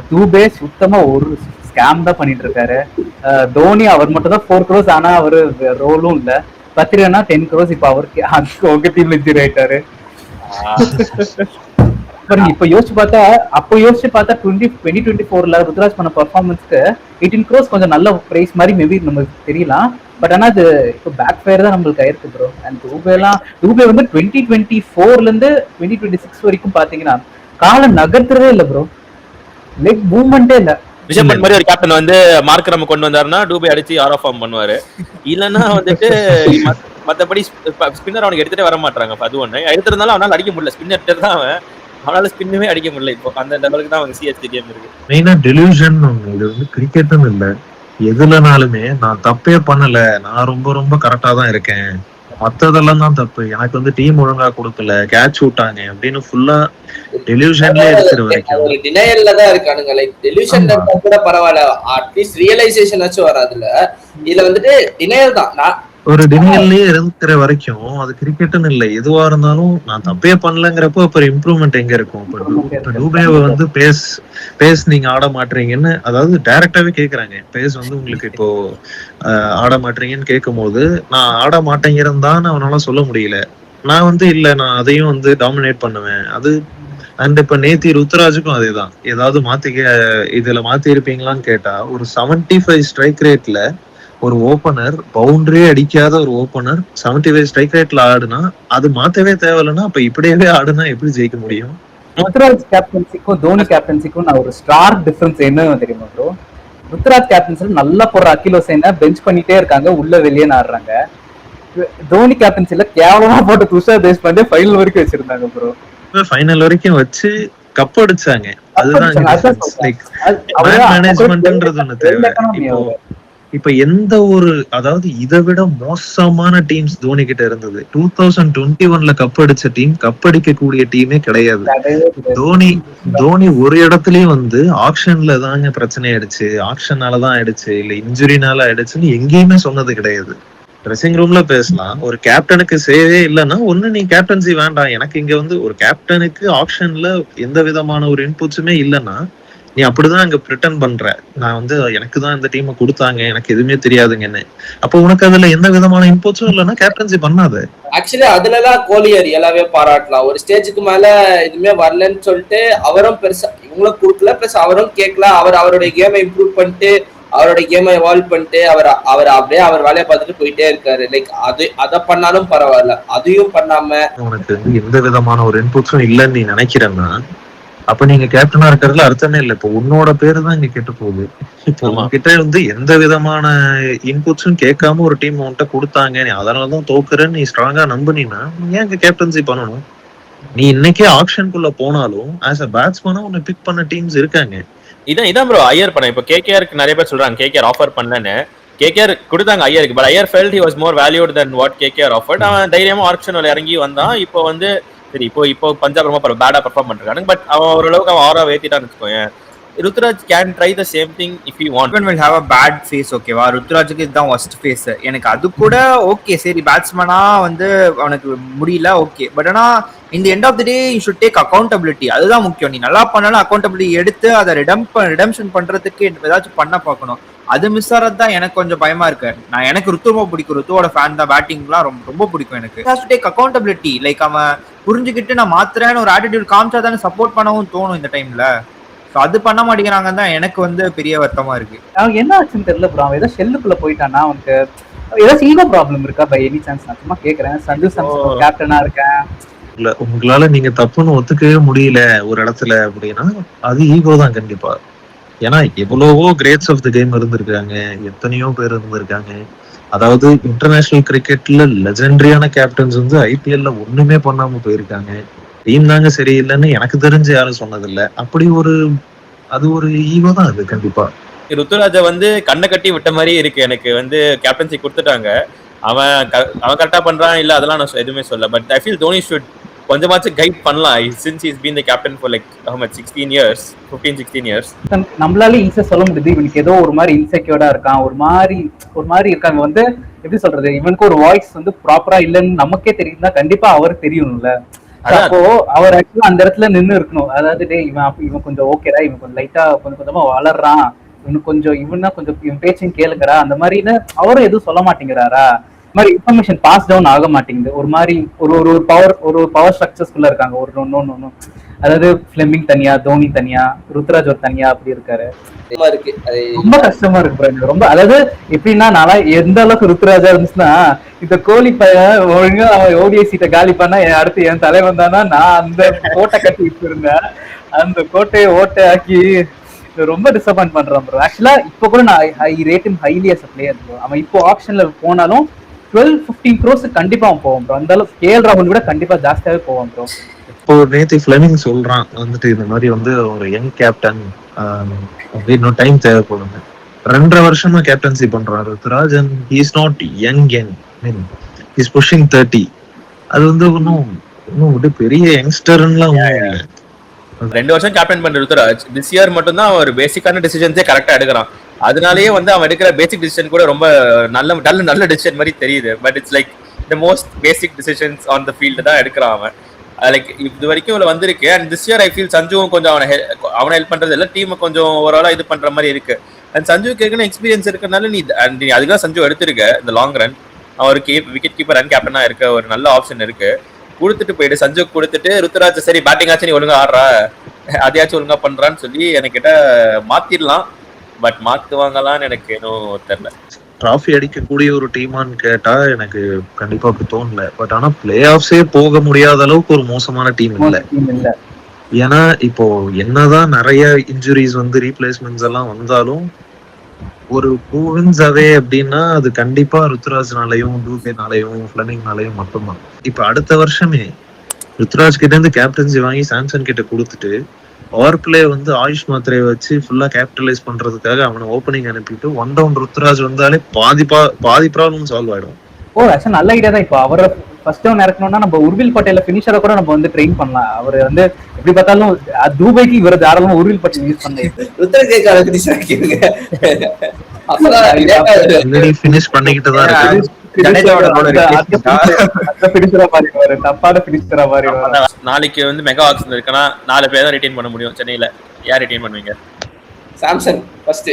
தூபே சுத்தமா ஒரு ஸ்கேம் தான் பண்ணிட்டு இருக்காரு. தோனி அவர் மட்டும் தான் 4 crores, ஆனா அவரு ரோலும் இல்ல. பத்திரனா 10 crores, இப்ப அவருக்கு உங்க டீம்ல இன்ஜூரி ஆயிட்டாரு. இப்ப யோசிச்சு பார்த்தா 2024ல ருத்ராஜ் பண்ண பெர்ஃபார்மன்ஸ்க்கு 18 crores கொஞ்சம் நல்ல பிரைஸ் மாதிரி மேபி நமக்கு தெரியலாம். பட் ஆனா அது இப்போ பேக் ஃபயர் தான் நம்மளுக்கு ஆயிருக்கு ப்ரோ. அண்ட் டூபே வந்து 2024ல இருந்து 2026 வரைக்கும் பாத்தீங்கன்னா காலம் நகர்த்துறதே இல்ல ப்ரோ. லெக் மூவ்மெண்டே இல்ல. ரிஷப் பண்ட் மாதிரி ஒரு கேப்டன் வந்து மார்க்கரம் கொண்டு வந்தாருன்னா டூபே அடிச்சு ஆர் ஆஃப் ஃபார்ம் பண்ணுவாரு. இல்லன்னா வந்துட்டு மத்தபடி ஸ்பின்னர் அவனுக்கு எடுத்துட்டே வர மாட்டாங்க. அது ஒண்ணு எடுத்திருந்தாலும் அவனால அடிக்க முடியல. ஸ்பின்னர் தான் அவனால ஸ்பின்னுமே அடிக்க முடியல. இப்போ அந்த லெவலுக்கு தான் அவங்க சிஎஸ்டி கேம் இருக்கு. மெயினா டெலியூஷன். இது வந்து கிரிக்கெட்டும் இல்ல, எதுலனாலுமே நான் தப்பே பண்ணல, நான் ரொம்ப ரொம்ப கரெக்டா தான் இருக்கேன், மத்ததெல்லாம் தான் தப்பு, எனக்கு வந்து டீம் ஒழுங்கா கொடுக்கல, கேட்ச் விட்டாங்க அப்படின்னு ஃபுல்லா டெலியூஷன்ல இருக்கிற வரைக்கும் ஒரு டினையல்ல தான் இருக்கானுங்க. லைக் டெலியூஷன்ல கூட பரவாயில்ல, அட்லீஸ்ட் ரியலைசேஷன் ஆச்சும் வராதுல. இதுல வந்துட்டு டினையல் தான். ஒரு டினையல்லயே இருக்கிற வரைக்கும் அது கிரிக்கெட்னு இல்லை, எதுவா இருந்தாலும் நான் தப்பே பண்ணலங்கிறப்போ அப்புறம் இம்ப்ரூவ்மெண்ட் எங்க இருக்கும்? இப்ப டூபேவை வந்து பேஸ் நீங்க ஆட மாட்டீங்கன்னு, அதாவது டைரக்டாவே கேக்குறாங்க, பேஸ் வந்து உங்களுக்கு இப்போ ஆட மாட்டீங்கன்னு கேட்கும் போது நான் ஆட மாட்டேங்கிறதான் அவனால சொல்ல முடியல. நான் வந்து இல்ல, நான் அதையும் வந்து டாமினேட் பண்ணுவேன். அது அண்ட் இப்ப நேத்தி ருத்ராஜுக்கும் அதேதான். ஏதாவது இதுல மாத்தி இருப்பீங்களான்னு கேட்டா, ஒரு 75 ஸ்ட்ரைக் ரேட்ல ஒரு ஓபனர், பவுண்டரியே அடிக்காத ஒரு ஓபனர் 75 ஸ்ட்ரைக் ரேட்ல ஆடுனா அது மாத்தவே தேவையில்லைன்னா அப்ப இப்படியே ஆடுனா எப்படி ஜெயிக்க முடியும்? ருத்ராஜ் கேப்டன்சிக்கும் தோனி கேப்டன்சிக்கும் நான் ஒரு ஸ்டார் டிஃபரன்ஸ் என்ன தெரியுமா ப்ரோ? ருத்ராஜ் கேப்டன்சில நல்லா போடுற அகில் ஹுசைனை பெஞ்ச் பண்ணிட்டே இருக்காங்க, உள்ள வெளியே ஆடுறாங்க. தோனி கேப்டன்சில கேவலமா போட்டு துஷார் தேஷ்பாண்டே ஃபைனல் வரைக்கும் வச்சிருந்தாங்க ப்ரோ. ஃபைனல் வரைக்கும் வச்சு கப் அடிச்சாங்க. அதுதான் மேனேஜ்மெண்ட்ன்றது ஒண்ணு தேவை. இப்ப எந்த ஒரு, அதாவது இதை விட மோசமான டீம்ஸ் தோனி கிட்ட இருந்தது. 2021ல கப் அடிச்ச டீம் கப் அடிக்கக்கூடிய டீமே கிடையாது. தோனி ஒரு இடத்துலயும் வந்து ஆக்ஷன்ல தாங்க பிரச்சனை ஆயிடுச்சு, ஆக்ஷனாலதான் ஆயிடுச்சு, இல்ல இன்ஜுரினால ஆயிடுச்சுன்னு எங்கேயுமே சொன்னது கிடையாது. ட்ரெஸ்ஸிங் ரூம்ல பேசலாம். ஒரு கேப்டனுக்கு சேவே இல்லைன்னா ஒண்ணு நீ கேப்டன்சி வேண்டாம். எனக்கு இங்க வந்து ஒரு கேப்டனுக்கு ஆக்ஷன்ல எந்த விதமான ஒரு இன்புட்ஸுமே இல்லைன்னா நீ அப்படிதான் அங்க பிரிட்டன் பண்ற. நான் வந்து எனக்கு தான் இந்த டீமை கொடுத்தாங்க, எனக்கு எதுவுமே தெரியாதுங்கன்னு. அப்போ உனக்கு அதுல எந்த விதமான இன்புட்ஸும் இல்லைன்னா கேப்டன்சி பண்ணாது. ஆக்சுவலி அதுலலாம் கோலியை ரியலாவே பாராட்டலாம். ஒரு ஸ்டேஜுக்கு மேல எதுவுமே வரலன்னு சொல்லிட்டு அவரும் பெருசா இவங்களும் கொடுக்கல, பிளஸ் அவரும் கேட்கல. அவருடைய கேமை இம்ப்ரூவ் பண்ணிட்டு அவருடைய கேமை எவால்வ் பண்ணிட்டு அவர் அப்படியே அவர் வேலையை பார்த்துட்டு போயிட்டே இருக்காரு. லைக் அதை பண்ணாலும் பரவாயில்ல, அதையும் பண்ணாம உனக்கு வந்து எந்த விதமான ஒரு இன்புட்ஸும் இல்லைன்னு நீ நினைக்கிறேன்னா அப்ப நீங்க கேப்டனா இருக்கிறதுல அர்த்தமே இல்லை. இப்போ உன்னோட பேரு தான் இங்க கெட்டு போகுது. இப்போ உங்ககிட்ட வந்து எந்த விதமான இன்புட்ஸும் கேட்காம ஒரு டீம் உன்கிட்ட கொடுத்தாங்க, நீ அதனாலதான் தோக்குறேன்னு நீ ஸ்ட்ராங்கா நம்பினா நீ ஏன் கேப்டன்சி பண்ணணும்? நீ இன்னைக்கே ஆப்ஷனுக்குள்ள போனாலும் ஆஸ் அ பேட்ஸ்மேனா உன்னை பிக் பண்ண டீம்ஸ் இருக்காங்க. இதான் ப்ரோ ஐயர் பண்ண. இப்போ கேகேஆருக்கு நிறைய பேர் சொல்றாங்க கேகேஆர் ஆஃபர் பண்ணலன்னு. கேகேஆர் கொடுத்தாங்க ஐயருக்கு, but Iyer felt he was more valued than what KKR offered. அவன் தைரியமா ஆப்ஷன்ல இறங்கி வந்தான். இப்போ வந்து சரி இப்போ பஞ்சாப் ரொம்ப பேடா பெர்ஃபார்ம் பண்றாங்க, பட் அவன் ஓரளவுக்கு அவன் ஆரா ஏத்திட்டான்னு வச்சுக்கோங்க. Ruturaj can try the same thing if you want. will have a bad face. ஓகேவா, ருத்ராஜுக்கு இதுதான் worst face. எனக்கு அது கூட ஓகே, சரி பேட்ஸ்மேனா வந்து அவனுக்கு முடியல ஓகே, பட் ஆனா இந்த end of the day you should take accountability. அதுதான் முக்கியம். நீ நல்லா பண்ணாலும் அக்கௌண்டபிலிட்டி எடுத்து அதை ரிடம்ஷன் பண்றதுக்கு ஏதாச்சும் பண்ண பார்க்கணும். அது மிஸ் ஆகிறது தான் எனக்கு கொஞ்சம் பயமா இருக்கு. எனக்கு ருத்து ரொம்ப பிடிக்கும், ருத்துவோட ஃபேன் தான், பேட்டிங்லாம் ரொம்ப ரொம்ப பிடிக்கும் எனக்கு. Has to take accountability. Like அவன் புரிஞ்சுக்கிட்டு நான் மாத்துறேன்னு ஒரு ஆட்டிடியூட் காமிச்சா தானே சப்போர்ட் பண்ணவும் தோணும் இந்த டைம்ல. அது பண்ண மாட்டேங்கிறாங்க தான் எனக்கு வந்து பெரிய வருத்தமா இருக்கு. அவன் என்ன ஆச்சுன்னு தெரியல ப்ரோ. அவன் ஏதோ ஷெல்லுக்குள்ள போயிட்டானா, அவனுக்கு ஏதாச்சும் ஈகோ ப்ராப்ளம் இருக்கா பை எனி சான்ஸ்? நான் சும்மா கேக்குறேன். சஞ்சு சாம்சன் கேப்டனா இருக்கேன், இல்ல உங்களால நீங்க தப்புன்னு ஒத்துக்கவே முடியல ஒரு இடத்துல அப்படின்னா அது ஈகோ தான் கண்டிப்பா. ஏன்னா எவ்வளவோ கிரேட்ஸ் ஆஃப் த கேம் இருந்திருக்காங்க, எத்தனையோ பேர் இருந்திருக்காங்க. அதாவது இன்டர்நேஷனல் கிரிக்கெட்ல லெஜெண்டரியான கேப்டன்ஸ் வந்து ஐபிஎல்ல ஒண்ணுமே பண்ணாம போயிருக்காங்க. டீம் தாங்க சரியில்லைன்னு எனக்கு தெரிஞ்சு யாரும் சொன்னதில்லை. அப்படி அது ஒரு ஈகோ தான் அது கண்டிப்பா. ருத்துராஜ வந்து கண்ணை கட்டி விட்ட மாதிரி இருக்கு எனக்கு. வந்து கேப்டன்சி கொடுத்துட்டாங்க, அவன் கரெக்டா பண்றான் இல்ல அதெல்லாம் நான் எதுவுமே சொல்ல. But I feel Dhoni should கொஞ்சமாச்சும் கைட் பண்ணலாம். Since is been the captain for like how much 16 years 15-16 years. நம்மளால ஈஸியா சொல்ல முடியுது இவனுக்கு ஏதோ ஒரு மாதிரி இன்செக்யூர்டா இருக்கான், ஒரு மாதிரி இருக்காங்க. வந்து எப்படி சொல்றது, இவனுக்கு ஒரு வாய்ஸ் வந்து ப்ராப்பரா இல்லைன்னு நமக்கே தெரியுதுன்னா கண்டிப்பா அவருக்கு தெரியணும்ல. அப்போ அவர் ஆக்சுவலா அந்த இடத்துல நின்று இருக்கணும். அதாவது டே இவன் கொஞ்சம் ஓகேடா, இவன் கொஞ்சம் லைட்டா கொஞ்சம் கொஞ்சமா வளர்றான், இவன் பேச்சையும் கேளுங்கடா அந்த மாதிரின்னு அவரும் எதுவும் சொல்ல மாட்டேங்கிறாரா? மாதிரி இன்ஃபர்மேஷன் பாஸ் டவுன் ஆக மாட்டேங்குது. ஒரு மாதிரி ஒரு பவர் ஸ்ட்ரக்சர்ஸ்குள்ள இருக்காங்க. ஒன்னு அதாவது ஃபிளெமிங் தனியா, தோனி தனியா, ருத்ராஜ் ஒரு தனியா அப்படி இருக்காரு. ரொம்ப கஷ்டமா இருக்கு ரொம்ப. அதாவது எப்படின்னா நாளா எந்த அளவுக்கு ருத்ராஜா இருந்துச்சுன்னா, இந்த கோலி பையன் ஒழுங்கா அவன் ஓடிஐ சீட்டை காலி பண்ணா அடுத்து என் தலைவன் தானா, நான் அந்த கோட்டை கட்டி வச்சிருந்தேன், அந்த கோட்டையை ஓட்டை ஆக்கி ரொம்ப டிசப்பாயிண்ட் பண்றான் ப்ரோ. ஆக்சுவலா இப்ப கூட நான் I rate him highly as a player bro. அவன் இப்போ ஆப்ஷன்ல போனாலும் 12-15 crores கண்டிப்பா அவன் போவான் ப்ரோ. அந்த அளவுக்கு கேஎல் ராகுல் விட கண்டிப்பா ஜாஸ்தியாவே போவான் ப்ரோ. இப்போ நேத்து ஃபிளெமிங் சொல்றான் வந்துட்டு இந்த மாதிரி வந்து ஒரு யங் கேப்டன் இன்னும் டைம் தேவைப்படுங்க. 2.5 வருஷமா கேப்டன்சி பண்றாரு Ruturaj. And he is not young is pushing 30. அது வந்து இன்னும் பெரிய யங்ஸ்டர்லாம் இல்லை. 2 வருஷம் கேப்டன் பண்ற ருத்ராஜ் திஸ் இயர் மட்டும் தான் ஒரு பேசிக்கான டிசிஷன்ஸே கரெக்டா எடுக்கிறான். அதனாலயே வந்து அவன் எடுக்கிற பேசிக் டிசிஷன் கூட ரொம்ப நல்ல டிசிஷன் மாதிரி தெரியுது. But it's like the most basic decisions on the field தான் எடுக்கிறான் அவன். லைக் இது வரைக்கும் இவ்வளவு வந்திருக்கு. And this year I feel சஞ்சுவும் கொஞ்சம் அவனை ஹெல்ப் பண்றது இல்லை, டீமை கொஞ்சம் ஓவராலா இது பண்ற மாதிரி இருக்கு. அண்ட் சஞ்சுக்கு ஏற்கனவே எக்ஸ்பீரியன்ஸ் இருக்கிறதுனால நீ அதுதான் சஞ்சு எடுத்திருக்க இந்த லாங் ரன். அவருக்கு விக்கெட் கீப்பர் அண்ட் கேப்டனா இருக்க ஒரு நல்ல ஆப்ஷன் இருக்கு. கொடுத்துட்டு போயிட்டு சஞ்சு கொடுத்துட்டு ருத்ராஜ் சரி பேட்டிங் ஆச்சு நீ ஒழுங்கா ஆடுறா, அதையாச்சும் ஒழுங்கா பண்றான்னு சொல்லி எனக்கிட்ட மாத்திடலாம். பட் மாத்துவாங்களான்னு எனக்கு இன்னும் தெரியல. டிராஃபி அடிக்கக்கூடிய ஒரு டீமான்னு கேட்டா எனக்கு கண்டிப்பா அப்படி தோணல. பட் ஆனா பிளே ஆஃப்ஸே போக முடியாத அளவுக்கு ஒரு மோசமான டீம் இல்ல. ஏன்னா இப்போ என்னதான் நிறைய இன்ஜுரிஸ் வந்து ரீப்ளேஸ்மெண்ட்ஸ் எல்லாம் வந்தாலும் ஒரு 2 wins away அப்படின்னா அது கண்டிப்பா ருத்ராஜ்னாலையும் டூபேனாலையும் ஃபிளமிங்னாலையும் மட்டும்தான். இப்ப அடுத்த வருஷமே ருத்ராஜ் கிட்ட இருந்து கேப்டன்சி வாங்கி சாம்சன் கிட்ட கொடுத்துட்டு பவர் பிளே வந்து ஆயுஷ் மாத்திரையை வச்சு ஃபுல்லா கேபிட்டலைஸ் பண்றதுக்காக அவனை ஓப்பனிங் அனுப்பிட்டு 1 down ருத்ராஜ் வந்தாலே பாதி ப்ராப்ளம் சால்வ் ஆயிடும். ஆக்சுவலா நல்ல ஐடியா தான். இப்போ அவரை ஃபர்ஸ்ட் டவுன் இறக்கணும்னா நம்ம உர்வில் பட்டேல ஃபினிஷரை கூட நம்ம வந்து ட்ரெயின் பண்ணலாம். அவர் வந்து எப்படி பார்த்தாலும் துபாய்க்கு இவர் தாராளமா உர்வில் பட்டேல் யூஸ் பண்ணி ஃபினிஷ் பண்ணிக்கிட்டு தான் இருக்கு. நாளைக்கு வந்து மெகா ஆக்ஷன் இருக்குன்னா 4 பேர் தான் ரிட்டைன் பண்ண முடியும் சென்னையில. யார் ரிட்டைன் பண்ணுவீங்க? சாம்சன் ஃபர்ஸ்ட்,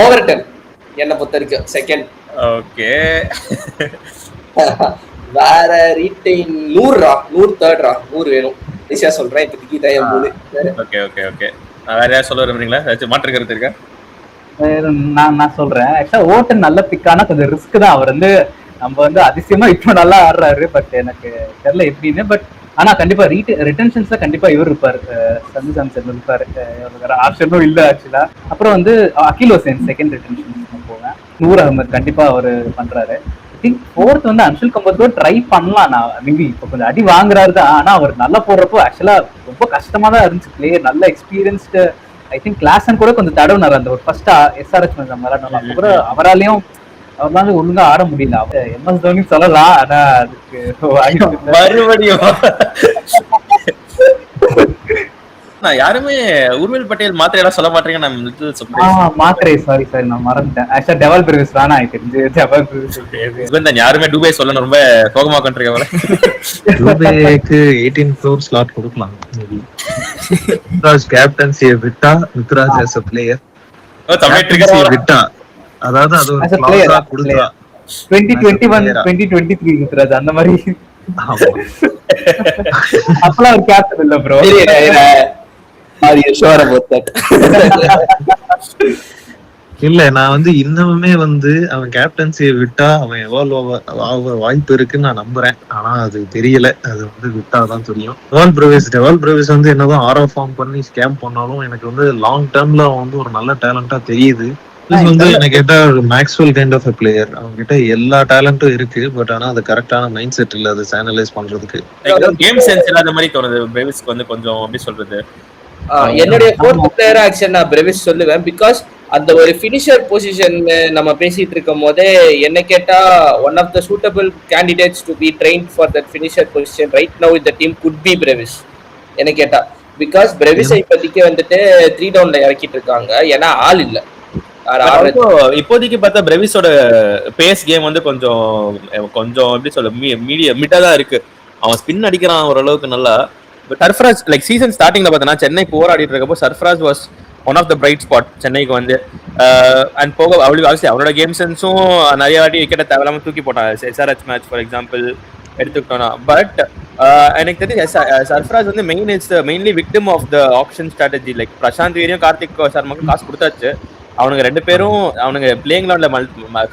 ஓவர்டன் என்ன பொறுத்த வரைக்கும் செகண்ட். ஓகே வேற ரீட்டைன் 100 தேர்ட்ரா, 100 வேணும். ஈஸியா சொல்றேன் இப்போதைக்கு இதான் 3. Okay okay okay. வேற யாராவது சொல்ல விரும்புறீங்களா? ஏதாச்சும் மாற்று கருத்து இருக்கா? நான் சொல்றேன். ஆக்சுவலா ஓட்டன் நல்ல பிக்கானா கொஞ்சம் ரிஸ்க் தான். அவர் வந்து நம்ம வந்து அதிசயமா இப்போ நல்லா ஆடுறாரு. பட் எனக்கு தெரியல எப்படின்னு. பட் ஆனா கண்டிப்பா ரிட்டன்ஷன்ஸ்ல கண்டிப்பா இவர் இருப்பாரு, சந்து சாம்சன் இருப்பாரு. வேற ஆப்ஷனும் இல்ல ஆக்சுவலா. அப்புறம் வந்து அகில் ஹுசைன் செகண்ட் ரிட்டன்ஷன் போவேன். நூர் அகமது கண்டிப்பா அவரு பண்றாரு. ஐ திங்க் ஃபோர்த் வந்து அன்ஷுல் கம்பத் கூட ட்ரை பண்ணலாம். நான் மேபி இப்போ கொஞ்சம் அடி வாங்குறாரு தான். ஆனா அவர் நல்லா போடுறப்போ ஆக்சுவலா ரொம்ப கஷ்டமா தான் இருந்துச்சு. பிளேயர் நல்ல எக்ஸ்பீரியன்ஸ்டு. ஐ திங்க் கிளாஸன் கூட கொஞ்சம் தடவுனார் அந்த ஒரு ஃபர்ஸ்ட் SRH விளையாடணும். கூட அவராலையும் அவரால ஒழுங்கா ஆட முடியல. MS தோனி சொல்லலாம். ஆனா அதுக்கு மறுபடியும் நான் யாருமே உர்வில் பட்டேல் மாத்திரையெல்லாம் சொல்ல மாட்டேங்க. நான் மாத்திரை சாரி நான் மறந்துட்டேன். ஆக்சுவலா டெவல் பிரவிஸ் தானா தெரிஞ்சு டெவல் பிரவிஸ் யாருமே டூபே சொல்லணும் ரொம்ப சோகமா கொண்டிருக்கவங்கள. டூபேக்கு 18 crore ஸ்லாட் கொடுக்கலாம். மித்ராஜ் கேப்டன்சியை விட்டா, மித்ராஜ் as a player விட்டா, அதாவது அது ஒரு கிளாஸா கொடுத்தா 2021 2023 மித்ராஜ் அந்த மாதிரி அப்பலாம் ஒரு கேப்டன் இல்ல ப்ரோ. இல்ல நான் வந்து இன்னமுமே வந்து அவன் கேப்டன்சியை விட்டா அவன் எவால்வ் ஆக வாய்ப்பு இருக்குன்னு நான் நம்புறேன். ஆனா அது தெரியல. அது வந்து விட்டாதான் தெரியும். டெவால் பிரேவிஸ் வந்து என்னதான் ஃபார்ம் பண்ணி ஸ்கேம் பண்ணாலும் எனக்கு வந்து லாங் டேர்ம்ல அவன் வந்து ஒரு நல்ல டேலண்டா தெரியுது. வந்து எனக்கு கேட்டா Maxwell kind of a player. அவங்க கிட்ட எல்லா டேலண்டும் இருக்கு. பட் ஆனா அது கரெக்டான மைண்ட் செட் இல்ல அது அனலைஸ் பண்றதுக்கு. கேம் சென்ஸ் இல்லாத மாதிரி தோணுது பிரேவிஸ்க்கு வந்து. கொஞ்சம் எப்படி சொல்றது, என்னுடைய ஃபோர்த் பிளேயர் ஆக்சுவலா நான் பிரேவிஸ் சொல்லுவேன். பிகாஸ் அந்த ஒரு ஃபினிஷர் பொசிஷன் நம்ம பேசிட்டு இருக்கும் போதே என்ன கேட்டா one of the suitable candidates to be trained for that finisher position right now இந்த டீம் குட் பி பிரேவிஸ் என்ன கேட்டா. பிகாஸ் பிரேவிஸை இப்போதைக்கு வந்துட்டு 3 டவுன்ல இறக்கிட்டு இருக்காங்க. ஏன்னா ஆள் இல்ல. இப்போதைக்கு பார்த்தா பிரேவிஸோட பேஸ் கேம் வந்து கொஞ்சம் எப்படி சொல்ல மிட்டா தான் இருக்கு. அவன் ஸ்பின் அடிக்கிறான் ஓரளவுக்கு நல்லா. பட் சர்ஃப்ராஜ் லைக் சீசன் ஸ்டார்டிங்ல பார்த்தனா சென்னை போராடிட்டு இருக்கப்போ Sarfaraz was one of the bright spot சென்னைக்கு வந்து. அண்ட் போக அவரோட கேம் சென்ஸும் நிறைய வாட்டி விக்கெட்டை தேவையில்லாம தூக்கி போட்டான். SRH மேட்ச் ஃபார் எக்ஸாம்பிள் எடுத்துக்கிட்டோம்னா. பட் எனக்கு தெரிஞ்சு சர்ஃப்ராஜ் வந்து mainly victim of the auction strategy. Like Prashant வீரியும் கார்த்திக் சர்மாக்கும் காசு கொடுத்தாச்சு. அவனுங்க 2 பேரும் அவனுங்க பிளேயிங் லெவல்ல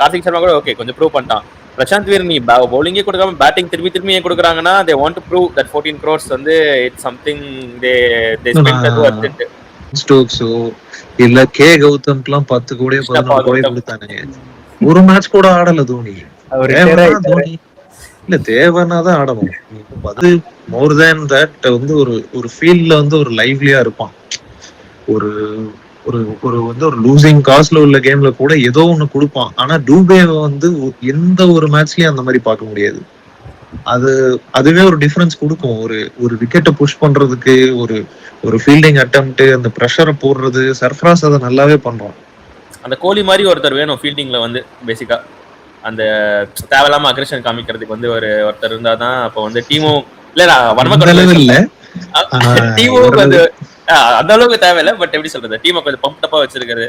கார்த்திக் சர்மா கூட ஓகே கொஞ்சம் ப்ரூவ் பண்ணிட்டான். பிரசாந்த் வீர் நீ பவுலிங்கே கொடுக்காம பேட்டிங் திரும்பி ஏன் கொடுக்குறாங்கன்னா they want to prove that 14 crores வந்து it's something they spent that worth it. ஸ்டோக்ஸோ இல்ல கே கௌதம்க்குலாம் 10 கோடி 11 கோடி கொடுத்தானுங்க. ஒரு மேட்ச் கூட ஆடல தோனி. இல்ல தேவைன்னாதான் ஆடணும். அது மோர் தேன் தட் வந்து ஒரு ஃபீல்ட்ல வந்து ஒரு லைவ்லியா இருப்பான். ஒரு ஒரு வந்து ஒரு லூசிங் காஸ்ட்ல உள்ள கேம்ல கூட ஏதோ ஒண்ணு கொடுப்பான். ஆனா டூபேவை வந்து எந்த ஒரு மேட்ச்லயும் அந்த மாதிரி பார்க்க முடியாது. அதுவே ஒரு டிஃபரன்ஸ் கொடுக்கும். ஒரு விக்கெட்டை புஷ் பண்றதுக்கு ஒரு ஃபீல்டிங் அட்டெம்ப்ட் அந்த ப்ரெஷரை போடுறது சர்ஃப்ராஸ் அதை நல்லாவே பண்றான். அந்த கோலி மாதிரி ஒருத்தர் வேணும் ஃபீல்டிங்ல வந்து. பேசிக்கா அந்த தேவையில்லாம அக்ரெஷன் காமிக்கிறதுக்கு வந்து ஒருத்தர் இருந்தாதான் அப்போ வந்து டீமும் இல்ல டீமும் வந்து அந்த அளவுக்கு தேவையில்ல. பட் எப்படி சொல்றது, டீமை கொஞ்சம் பம்ப் அப்பா வச்சிருக்காரு.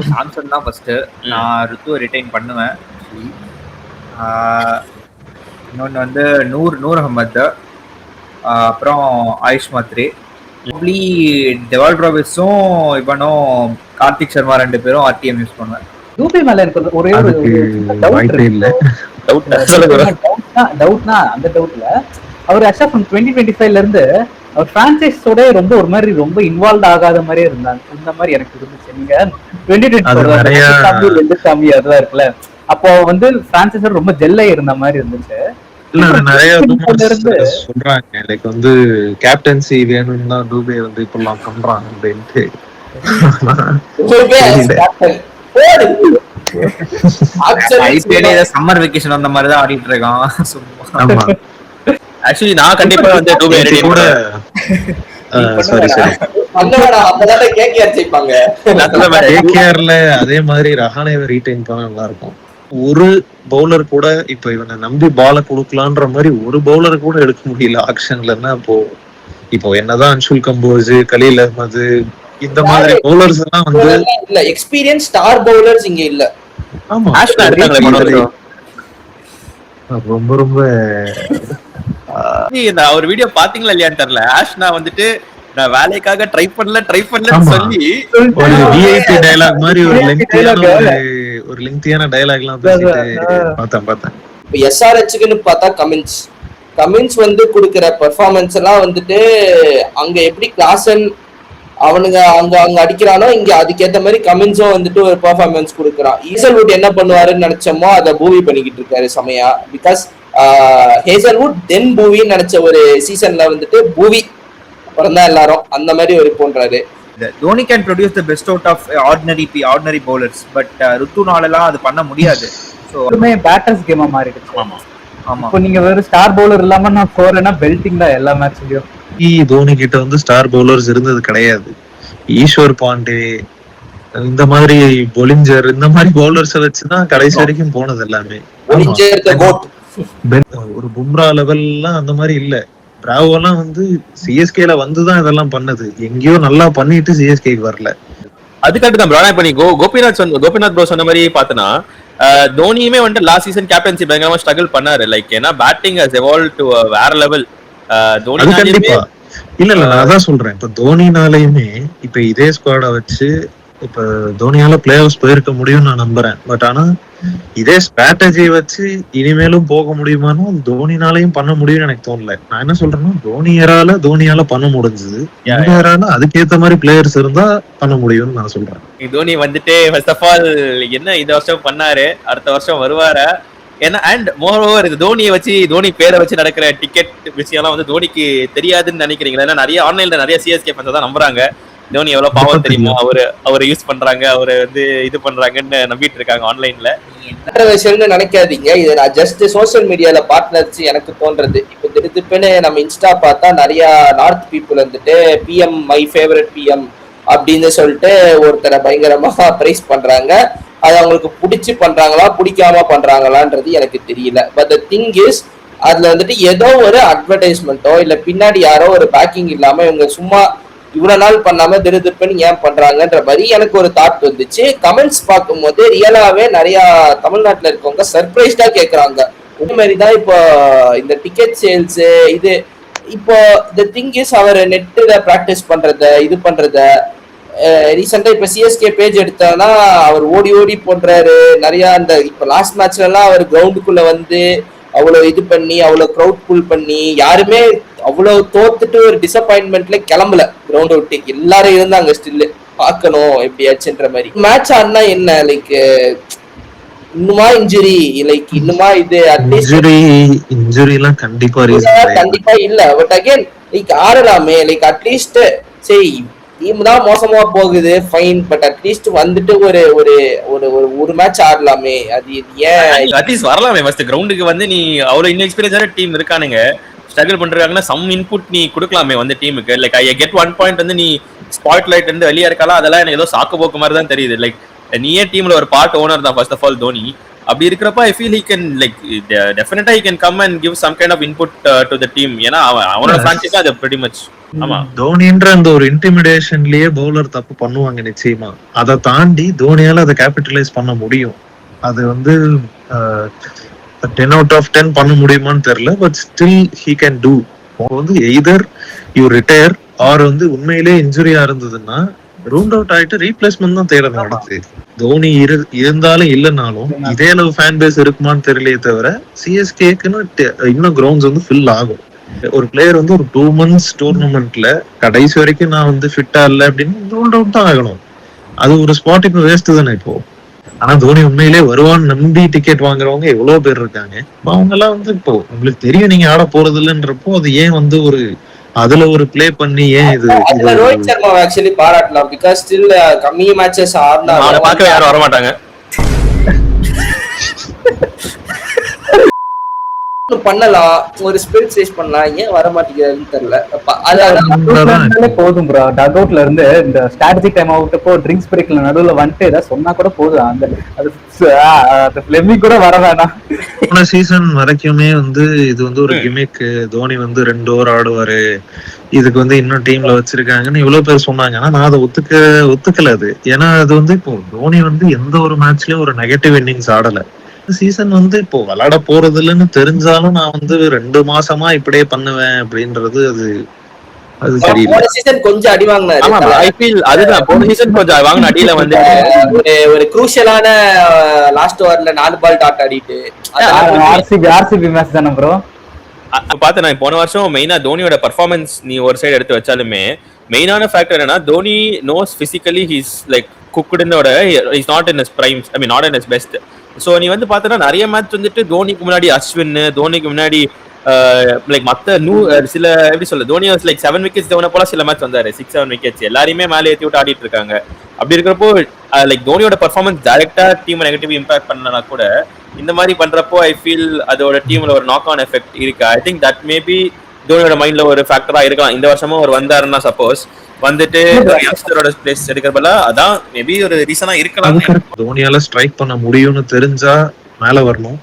சாம்சன் தான் ஃபர்ஸ்ட். நான் ருத்துவை ரிட்டைன் பண்ணுவேன். இன்னொன்று வந்து நூர் அகமது, அப்புறம் ஆயுஷ் மாத்ரே, டெவால் பிரேவிஸும் இவனும் கார்த்திக் சர்மா 2 பேரும் RTM யூஸ் பண்ணுவேன். டூபே மேல இருக்கிறது ஒரே ஒரு டவுட்னா அந்த டவுட்ல அவர் ஆக்சுவலா ஃப்ரம் 2025ல இருந்து அவர் பிரான்சைஸோட ரொம்ப இன்வால்வ் ஆகாத மாதிரியே இருந்தாங்க. இந்த மாதிரி எனக்கு இருந்துச்சு. நீங்க 2020 அதெல்லாம் இருக்குல்ல, அப்போ வந்து பிரான்சைஸோட ரொம்ப ஜெல்லை இருந்த மாதிரி இருந்துச்சு. நிறைய சொல்றாங்க லைக் வந்து கேப்டன்சி வேணும்னா டூபே வந்து இப்பெல்லாம் பண்றாங்க அப்படின்ட்டு. சம்மர் வெக்கேஷன் அந்த மாதிரி தான் ஆடிட்டு இருக்கான். ஆக்சுவலி நான் கண்டிப்பா வந்து டூபே ரிட்டைன் கூட கேகேஆர்ல அதே மாதிரி ரஹானேவை ரீடைன் பண்ணா நல்லா இருக்கும். ஒரு பவுலர் கூட இப்ப இவனை நம்பி பால கொடுக்கலான்ற மாதிரி ஒரு பவுலர் கூட எடுக்க முடியல ஆக்ஷன்லன்னா. இப்போ என்னதான் அன்ஷுல் கம்போஸ், கலீல் அஹ்மது, இந்த மாதிரி பவுலர்ஸ் எல்லாம் வந்து இல்ல எக்ஸ்பீரியன்ஸ் ஸ்டார் பவுலர்ஸ் இங்க இல்ல. ஆமா ஆஷ்னா எடுத்தாங்களே போன வருஷம். ரொம்ப ரொம்ப நான் ஒரு வீடியோ பாத்தீங்களா இல்லையான்னு தெரியல. ஆஷ்னா வந்துட்டு நான் வேலைக்காக ட்ரை பண்ணலன்னு ஆமா. சொல்லி ஒரு விஐபி டயலாக் மாதிரி ஒரு லெங்தியான டயலாக் எல்லாம் பேசிட்டு பார்த்தேன். இப்போ எஸ்ஆர்ஹெச்க்குன்னு பார்த்தா கமின்ஸ் வந்து கொடுக்குற பெர்ஃபார்மன்ஸ் எல்லாம் வந்துட்டு அங்க எப்படி கிளாசன் அவனுங்க அங்க அடிக்கிறானோ இங்க அதுக்கேற்ற மாதிரி கமின்ஸும் வந்துட்டு ஒரு பெர்ஃபார்மன்ஸ் கொடுக்குறான். ஹேசல்வுட் என்ன பண்ணுவாருன்னு நினைச்சோமோ அதை பூவி பண்ணிக்கிட்டு இருக்காரு செமையா. பிகாஸ் ஹேசல்வுட் தென் பூவின்னு நினைச்ச ஒரு சீசன்ல வந்துட்டு பூவி அப்புறம் தான் எல்லாரும் அந்த மாதிரி ஒரு போன்றாரு. Dhoni can produce the best out of ordinary bowlers. But ருத்துனாலலாம் அது பண்ண முடியாது. ஸோ பேட்டர்ஸ் கேமா மாறிடுச்சு. ஆமா இப்போ நீங்க வெறும் ஸ்டார் பவுலர் இல்லாம நான் ஃபோர்னா பெல்டிங் தான் எல்லா மேட்ச்லயும். தோனி கிட்ட வந்து ஸ்டார் பவுலர்ஸ் இருந்தது கிடையாது. ஈஸ்வர் பாண்டே இந்த மாதிரி பொலிஞ்சர் இந்த மாதிரி பவுலர்ஸ் வச்சுதான் கடைசி வரைக்கும் போனது எல்லாமே. ஒரு பும்ரா லெவல்லாம் அந்த மாதிரி இல்ல. பிராவோலாம் வந்து சிஎஸ்கேல வந்துதான் இதெல்லாம் பண்ணது. எங்கேயோ நல்லா பண்ணிட்டு சிஎஸ்கேக்கு வரல. அதுக்காட்டு தான் ப்ரோ. இப்ப நீ கோபிநாத் ப்ரோ சொன்ன மாதிரி பாத்தனா தோனியுமே வந்துட்டு லாஸ்ட் சீசன் கேப்டன்சி பயங்கரமா ஸ்ட்ரகிள் பண்ணாரு. லைக் ஏன்னா பேட்டிங் ஹஸ் எவால்வ் டு வேற லெவல். தோனி கண்டிப்பா இல்ல நான் அதான் சொல்றேன். இப்ப தோனினாலையுமே இப்ப இதே ஸ்குவாட வச்சு இப்ப தோனியால பிளே ஆஃப்ஸ் போயிருக்க முடியும்னு நான் நம்புறேன். பட் ஆனா இதே ஸ்ட்ராட்டஜி வச்சு இனிமேலும் போக முடியுமானோ தோனினாலையும் பண்ண முடியும்னு எனக்கு தோணல. நான் என்ன சொல்றேன்னா தோனியால பண்ண முடிஞ்சது. இந்த ஏரால அதுக்கேற்ற மாதிரி பிளேயர்ஸ் இருந்தா பண்ண முடியும்னு நான் சொல்றேன். தோனி வந்துட்டு ஃபர்ஸ்ட் ஆஃப் ஆல் என்ன இந்த வருஷம் பண்ணாரு, அடுத்த வருஷம் வருவாரா? ஏன்னா அண்ட் மோர் ஓவர் இது தோனியை வச்சு தோனி பேரை வச்சு நடக்கிற டிக்கெட் விஷயம்லாம் வந்து தோனிக்கு தெரியாதுன்னு நினைக்கிறீங்களா? ஏன்னா நிறைய ஆன்லைன்ல நிறைய சிஎஸ்கே ஃபேன்ஸ் தான் நம்புறாங்க தோனி எவ்வளவு பாவம் தெரியுமா, அவரை யூஸ் பண்றாங்க, அவரை வந்து இது பண்றாங்கன்னு நம்பிட்டு இருக்காங்க ஆன்லைன்ல. நினைக்காதீங்க, இது நான் ஜஸ்ட் சோசியல் மீடியால பார்ட்னர்ஸ் எனக்கு தோன்றது. இப்போ திருப்பின்னு நம்ம இன்ஸ்டா பார்த்தா நிறைய நார்த் பீப்புள் வந்துட்டு பிஎம் மை ஃபேவரட் பிஎம் அப்படின்னு சொல்லிட்டு ஒருத்தரை பயங்கரமா பிரைஸ் பண்றாங்க. அது அவங்களுக்கு பிடிச்சி பண்றாங்களா பிடிக்காம பண்றாங்களான்றது எனக்கு தெரியல. பட் த திங் இஸ் அதுல வந்துட்டு ஏதோ ஒரு அட்வர்டைஸ்மெண்ட்டோ இல்ல பின்னாடி யாரோ ஒரு பேக்கிங் இல்லாம இவங்க சும்மா இவ்வளவு நாள் பண்ணாம திருப்பன்னு ஏன் பண்றாங்கன்ற மாதிரி எனக்கு ஒரு தாட் வந்துச்சு. கமெண்ட்ஸ் பார்க்கும் போது ரியலாவே நிறைய தமிழ்நாட்டுல இருக்கவங்க சர்ப்ரைஸ்டா கேக்குறாங்க. இந்த மாதிரிதான் இப்போ இந்த டிக்கெட் சேல்ஸ் இது இப்போ த திங் இஸ் அவர் நெட்டுல பிராக்டிஸ் பண்றத இது பண்றத ரீசெண்டா இப்ப சிஎஸ்கே பேஜ் எடுத்தானா அவர் ஓடி பண்றாரு நிறைய. அந்த இப்ப லாஸ்ட் மேட்ச்ல எல்லாம் அவர் கிரவுண்டுக்குள்ள வந்து அவ்வளவு இது பண்ணி அவ்வளவு க்ரௌட் புல் பண்ணி யாருமே அவ்வளவு தோத்துட்டு ஒரு டிசப்பாயின்மெண்ட்ல கிளம்பல கிரவுண்ட் விட்டு. எல்லாரும் இருந்தாங்க ஸ்டில் பாக்கணும் எப்படியாச்சுன்ற மாதிரி. மேட்ச் ஆனா என்ன லைக் இன்னுமா இன்ஜுரி லைக் இன்னுமா இது இன்ஜுரி எல்லாம் கண்டிப்பா இல்ல. பட் அகைன் லைக் ஆடலாமே லைக் அட்லீஸ்ட் சரி டீம் தான் மோசமா போகுது ஃபைன், பட் அட்லீஸ்ட் வந்துட்டு ஒரு ஒரு ஒரு ஒரு மேட்ச் ஆடலாமே. அது ஏன் அட்லீஸ்ட் வரலாமே ஃபர்ஸ்ட் கிரவுண்டுக்கு வந்து. நீ அவ்வளவு இன்எக்ஸ்பீரியன்ஸான டீம் இருக்கானுங்க, ஸ்ட்ரகிள் பண்றாங்கன்னா சம் இன்புட் நீ கொடுக்கலாமே வந்து டீமுக்கு. லைக் ஐ கெட் 1 பாயிண்ட் வந்து நீ ஸ்பாட் லைட் இருந்து வெளியே இருக்கலாம், அதெல்லாம் எனக்கு ஏதோ சாக்கு போக்கு மாதிரி தான் தெரியுது. லைக் நீயே டீம்ல ஒரு பார்ட் ஓனர் தான் ஃபர்ஸ்ட் ஆஃப் ஆல் தோனி. அப்படி இருக்கிறப்ப I feel he can like definitely he can come and give some kind of input to the team. ஏன்னா அவனோட ஃபிரான்ச்சைஸ் அது pretty much. ஆமா தோனின்ற அந்த ஒரு இன்டிமிடேஷன்லயே பவுலர் தப்பு பண்ணுவாங்க நிச்சயமா. அதை தாண்டி தோனியால அதை கேபிட்டலைஸ் பண்ண முடியும். அது வந்து 10 out of 10 பண்ண முடியுமான்னு தெரியல. But still he can do. வந்து எய்தர் யூ ரிட்டையர் ஆர் வந்து உண்மையிலே இன்ஜுரியா இருந்ததுன்னா ரூண்ட் அவுட் ஆயிட்டு ரீப்ளேஸ்மெண்ட் தான் தேடணும் அடுத்து. தோனி இருந்தாலும் இல்லைனாலும் இதே அளவு ஃபேன் பேஸ் இருக்குமான்னு தெரியலையே தவிர சிஎஸ்கேக்குன்னு இன்னும் கிரவுண்ட்ஸ் வந்து ஃபில் ஆகும். ஒரு பிளேயர் வந்து ஒரு 2 months டூர்னமெண்ட்ல கடைசி வரைக்கும் நான் வந்து ஃபிட்டா இல்லை அப்படின்னு ரூல்ட் அவுட் தான் ஆகணும். அது ஒரு ஸ்பாட் இப்போ வேஸ்ட் தானே இப்போ. ஆனா தோனி உண்மையிலே வருவான்னு நம்பி டிக்கெட் வாங்குறவங்க எவ்வளவு பேர் இருக்காங்க. அவங்க எல்லாம் வந்து இப்போ உங்களுக்கு தெரியும் நீங்க ஆட போறது இல்லைன்றப்போ அது ஏன் வந்து ஒரு அதுல ஒரு பிளே பண்ணி ஏன் இது ரோஹித் சர்மா ஆக்சுவலி பாராட்டலாம். பிகாஸ் ஸ்டில் கம்மி மேட்சஸ் ஆடுனா பார்க்க யாரும் வர மாட்டாங்க. பண்ணலாம், ஒரு ஸ்பிரிட் சேஸ் பண்ணலாம், ஏன் வர மாட்டேங்குதுன்னு தெரியல. அதான் போதும் ப்ரோ. டக் அவுட்ல இருந்து இந்த ஸ்ட்ராட்டஜிக் டைம் அவுட்டப்போ ட்ரிங்க்ஸ் பிரேக்ல நடுவுல வந்துட்டு ஏதாவது சொன்னா கூட போதும். அந்த ஃபிளெமிங் கூட வர வேணாம். போன சீசன் வரைக்குமே வந்து இது வந்து ஒரு கிமிக், தோனி வந்து 2 ஓவர் ஆடுவாரு, இதுக்கு வந்து இன்னும் டீம்ல வச்சிருக்காங்கன்னு இவ்வளவு பேர் சொன்னாங்க. ஆனா நான் அதை ஒத்துக்கல அது. ஏன்னா அது வந்து இப்போ தோனி வந்து எந்த ஒரு மேட்ச்லயும் ஒரு நெகட்டிவ் இன்னிங்ஸ் ஆடல. சீசன் வந்து இப்போ விளையாட போறது இல்லைன்னு தெரிஞ்சாலும் நான் வந்து 2 மாசமா இப்படியே பண்ணுவேன் அப்படின்றது அது தெரியல. போன சீசன் கொஞ்சம் அடி வாங்கினாரு. ஆமா ஐ ஃபீல் அதுதான் போன சீசன் கொஞ்சம் வாங்கின அடியில வந்து ஒரு குரூஷியலான லாஸ்ட் ஓவர்ல 4 பால் டாட் ஆடிட்டு ஆர்சிபி மேட்ச் தானே ப்ரோ பார்த்தேன். நான் போன வருஷம் மெயினா தோனியோட பர்ஃபார்மன்ஸ் நீ ஒரு சைடு எடுத்து வச்சாலுமே மெயினான ஃபேக்டர் என்னன்னா Dhoni knows physically he's like குக்குடுனோட is not in his primes, I mean not in his best. So நீ வந்து பார்த்தனா நிறைய மேட்ச் வந்துட்டு தோனிக்கு முன்னாடி அஸ்வின், தோனிக்கு முன்னாடி லைக் மற்ற சில எப்படி சொல்ல தோனி லைக் 7 விக்கெட்ஸ் தோன போல சில மேட்ச் வந்தாரு 6-7 விக்கெட்ஸ் எல்லாரையுமே மேலே ஏற்றி விட்டு ஆடிட்டு இருக்காங்க. அப்படி இருக்கிறப்போ லைக் தோனியோட பர்ஃபார்மன்ஸ் டைரக்டா டீம் நெகட்டிவ் இம்பாக்ட் பண்ணனா கூட இந்த மாதிரி பண்றப்போ ஐ ஃபீல் அதோட டீம்ல ஒரு நாக் ஆன் எஃபெக்ட் இருக்கு. ஐ திங்க் தட் மேபி தோனியோட மைண்ட்ல ஒரு ஃபேக்டரா இருக்கலாம். இந்த வருஷமும் அவர் வந்தாருன்னா சப்போஸ் வந்துட்டு யங்ஸ்டரோட பிளேஸ் எடுக்கிறப்பல அதான் மேபி ஒரு ரீசனா இருக்கலாம். தோனியால ஸ்ட்ரைக் பண்ண முடியும்னு தெரிஞ்சா மேல வரணும்,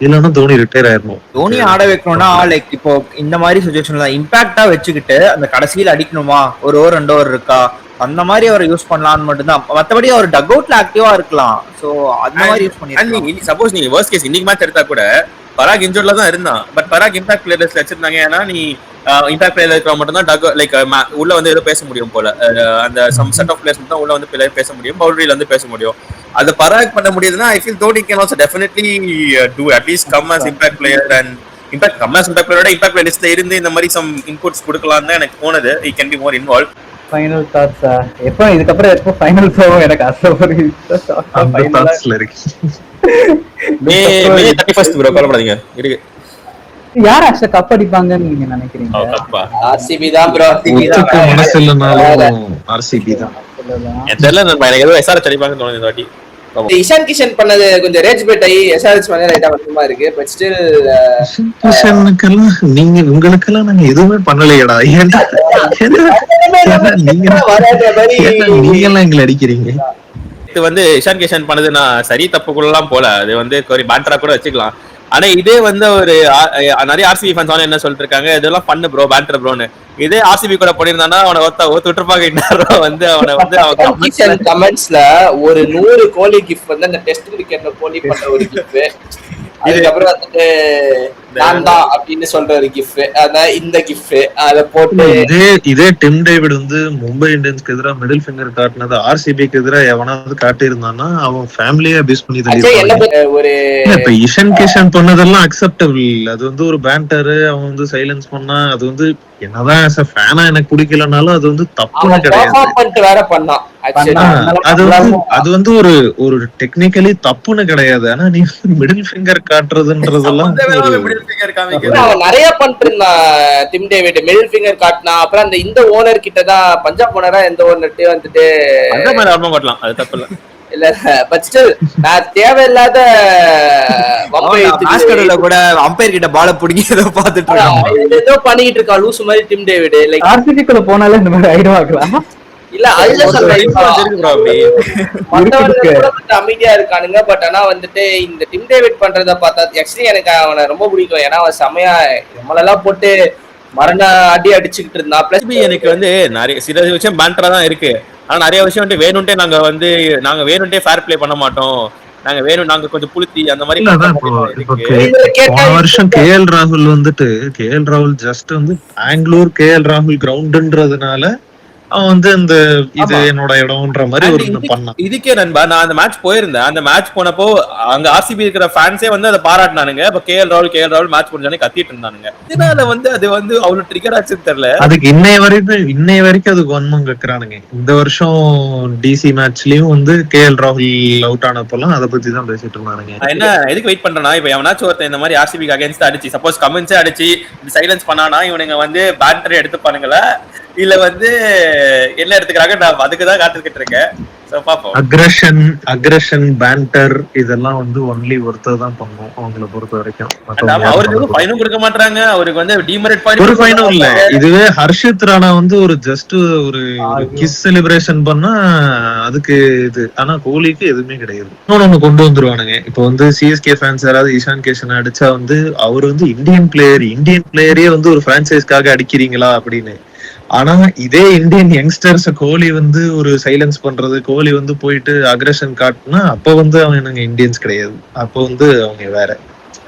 இல்லன்னா தோனி ரிட்டையர் ஆயிரணும். தோனி ஆட வைக்கணும்னா லைக் இப்போ இந்த மாதிரி சுச்சுவேஷன்ல இம்பாக்டா வச்சுக்கிட்டு அந்த கடைசியில அடிக்கணுமா, ஒரு ஓவர் 2 ஓவர் இருக்கா, அந்த மாதிரி அவரை யூஸ் பண்ணலாம்னு மட்டும்தான். மற்றபடி அவர் டக் அவுட்ல ஆக்டிவா இருக்கலாம். சோ அந்த மாதிரி யூஸ் பண்ணி சப்போஸ் நீங்க வர்ஸ்ட் கேஸ் இன்னைக்கு மேட்ச் எடுத்தா கூட பராக் இன்ஜூர்ட்ல தான் இருந்தான். பட் பராக் இம்பாக்ட் பிளேயர்ஸ்ல வச்சிருந்தாங்க. ஏன்னா நீ இம்பாக்ட் பிளேயர்ல இருக்கிற மட்டும் தான் டக் லைக் உள்ள வந்து ஏதோ பேச முடியும் போல, அந்த சம் செட் ஆஃப் பிளேயர்ஸ் தான் உள்ள வந்து பேச முடியும், பவுண்டரியில வந்து பேச முடியும். அது பராக் பண்ண முடியுதுன்னா I feel Dhoni can also definitely do at least come as impact player and impact come as impact பிளேயரோட இம்பாக்ட் பிளேயர்ஸ்ல இருந்து இந்த மாதிரி சம் இன்புட்ஸ் கொடுக்கலாம் தான் எனக்கு தோணுது. he can be more involved. Final thoughts எப்போ இதுக்கப்புறம் எப்போ ஃபைனல் போகும் எனக்கு அசை ஒரு தாட்ஸ்ல இருக்கு. மே 31 ப்ரோ கவலைப்படாதீங்க இருக்கு. யார் ஆக்சுவலா கப் அடிப்பாங்கன்னு நீங்க நினைக்கிறீங்க? ஆர்சிபி தான் ப்ரோ. மனசு இல்லைனாலும் ஆர்சிபி தான். தெரியல எனக்கு ஏதோ எஸ்ஆர்எச் அடிப்பாங்கன்னு தோணுது இந்த வாட்டி. இஷான் கிஷன் பண்ணது கொஞ்சம் ரேஜ் பேட் ஆகி எஸ்ஆர்எச் மேல ரைட்டா வருமா இருக்கு. பட் ஸ்டில் கிஷனுக்கெல்லாம் நீங்க உங்களுக்கெல்லாம் நாங்க எதுவுமே பண்ணலையடா. நீங்க எல்லாம் எங்களை அடிக்கிறீங்க. இது வந்து இஷான் கிஷன் பண்ணது நான் சரி தப்புக்குள்ளலாம் போல, அது வந்து ஒரு பேண்டரா கூட வச்சுக்கலாம். ஆனா இதே வந்து ஒரு நிறைய ஆர்சிபி ஃபேன்ஸ் என்ன சொல்லிட்டு இருக்காங்க, இதெல்லாம் பண்ணு ப்ரோ பேண்டர் ப்ரோன்னு. இதே ஆர்சிபி கூட பண்ணிருந்தானா அவனை ஒத்து விட்டுருப்பாங்க. வந்து அவனை வந்து கமெண்ட்ஸ்ல ஒரு 100 கோலி கிஃப்ட் வந்து அந்த டெஸ்ட் கிரிக்கெட்ல கோலி பண்ண ஒரு கிஃப்ட், அதுக்கப்புறம் வந்துட்டு நான் தான் அப்படின்னு சொல்ற ஒரு கிஃப்ட், அதான் இந்த கிஃப்ட் அத போட்டு இதே டிம் டேவிட் வந்து மும்பை இந்தியன்ஸ்க்கு எதிராக மிடில் ஃபிங்கர் காட்டினது ஆர்சிபிக்கு எதிராக எவனாவது காட்டி இருந்தான்னா அவன் ஃபேமிலியா அபியூஸ் பண்ணி ஒரு இப்ப இஷன் கிஷன் பண்ணதெல்லாம் அக்செப்டபிள். அது வந்து ஒரு பேண்டர், அவன் வந்து சைலன்ஸ் பண்ணா அது வந்து என்னதான் as a fan எனக்கு பிடிக்கலனாலும் அது வந்து தப்புன்னு கிடையாது. வேற பண்ணான் அது வந்து ஒரு டெக்னிக்கலி தப்புன்னு கிடையாது. ஆனா நீ மிடில் ஃபிங்கர் காட்டுறதுன்றதெல்லாம் நிறைய பண்ணிட்டு இருந்தான் டிம் டேவிட். மிடில் ஃபிங்கர் காட்டினா அப்புறம் அந்த இந்த ஓனர் கிட்டதான் பஞ்சாப் ஓனரா எந்த ஓனர்ட்டே வந்துட்டு அது தப்பு இல்ல இல்ல. பட் ஸ்டில் நான் தேவையில்லாத கூட அம்பையர் கிட்ட பால பிடிக்கி ஏதோ பாத்துட்டு இருக்கான், ஏதோ பண்ணிட்டு இருக்கா லூசு மாதிரி டிம் டேவிட். லைக் ஆர்சிபி குள்ள போனாலே இந்த மாதிரி ஆயிடுவாங்களா? இல்ல அமைதியா இருக்கானுங்க. பட் ஆனா வந்துட்டு இந்த டிம் டேவிட் பண்றத பார்த்தா ஆக்சுவலி எனக்கு அவனை ரொம்ப பிடிக்கும். ஏன்னா அவன் செமையா நம்மளெல்லாம் போட்டு மரண அடி அடிச்சுக்கிட்டு இருந்தான். பிளஸ் எனக்கு வந்து நிறைய சில விஷயம் பேண்டரா தான் இருக்கு. ஆனா நிறைய விஷயம் வந்து வேணும்ட்டே நாங்க வேணும்ட்டே ஃபேர் பிளே பண்ண மாட்டோம், நாங்க கொஞ்சம் புளுத்தி அந்த மாதிரி. போன வருஷம் கேஎல் ராகுல் வந்துட்டு கேஎல் ராகுல் ஜஸ்ட் வந்து பெங்களூர் கேஎல் ராகுல் கிரவுண்ட்ன்றதுனால அவன் வந்து இந்த இது என்னோட இடம்ன்ற மாதிரி ஒரு பண்ணான். இதுக்கே நண்பா நான் அந்த மேட்ச் போயிருந்தேன். அந்த மேட்ச் போனப்போ அங்க ஆர்சிபி இருக்கிற ஃபேன்ஸே வந்து அதை பாராட்டினானுங்க. இப்ப கேஎல் ராகுல் மேட்ச் முடிஞ்சானே கத்திட்டு இருந்தானுங்க. இதனால வந்து அது வந்து அவ்வளவு ட்ரிகர் ஆச்சுன்னு தெரியல. அதுக்கு இன்னைய வரைக்கும் அதுக்கு வன்மம் கேக்குறானுங்க. இந்த வருஷம் டிசி மேட்ச்லயும் வந்து கேஎல் ராகுல் அவுட் ஆனப்பெல்லாம் அதை பத்தி தான் பேசிட்டு இருந்தானுங்க. என்ன எதுக்கு வெயிட் பண்றேன்னா, இப்ப எவனாச்சும் ஒருத்தன் இந்த மாதிரி ஆர்சிபிக்கு அகைன்ஸ்ட் அடிச்சு சப்போஸ் கமெண்ட்ஸே அடிச்சு சைலன்ஸ் பண்ணானா இவனுங்க வந்து பேட்டரி எடுத்துப்பானுங்களா இல்ல வந்து என்ன எடுத்துக்கிறாங்க, நான் அதுக்குதான் காத்துக்கிட்டு இருக்கேன். பாப்போம். அக்ரஷன் பேண்டர் இதெல்லாம் வந்து ஒன்லி ஒருத்தர் தான் பண்ணும் அவங்களை பொறுத்த வரைக்கும். அவருக்கு ஃபைனும் கொடுக்க மாட்டாங்க, அவருக்கு வந்து டிமெரிட் பாயிண்ட் ஒரு ஃபைனும் இல்ல. இதுவே ஹர்ஷித் ராணா வந்து ஒரு ஜஸ்ட் ஒரு கிஸ் செலிப்ரேஷன் பண்ணா அதுக்கு இது. ஆனா கோலிக்கு எதுவுமே கிடையாது. இன்னொன்னு கொண்டு வந்துருவானுங்க. இப்ப வந்து சிஎஸ்கே ஃபேன்ஸ் யாராவது இஷான் கிஷன் அடிச்சா வந்து அவர் வந்து இந்தியன் பிளேயரே வந்து ஒரு பிரான்சைஸ்க்காக அடிக்கிறீங்களா அப்படின்னு. ஆனா இதே இந்தியன் யங்ஸ்டர்ஸ் கோலி வந்து ஒரு சைலன்ஸ் பண்றது, கோலி வந்து போயிட்டு அக்ரஷன் காட்டுனா அப்ப வந்து அவங்க இந்தியன்ஸ் கிடையாது, அப்ப வந்து அவங்க வேற.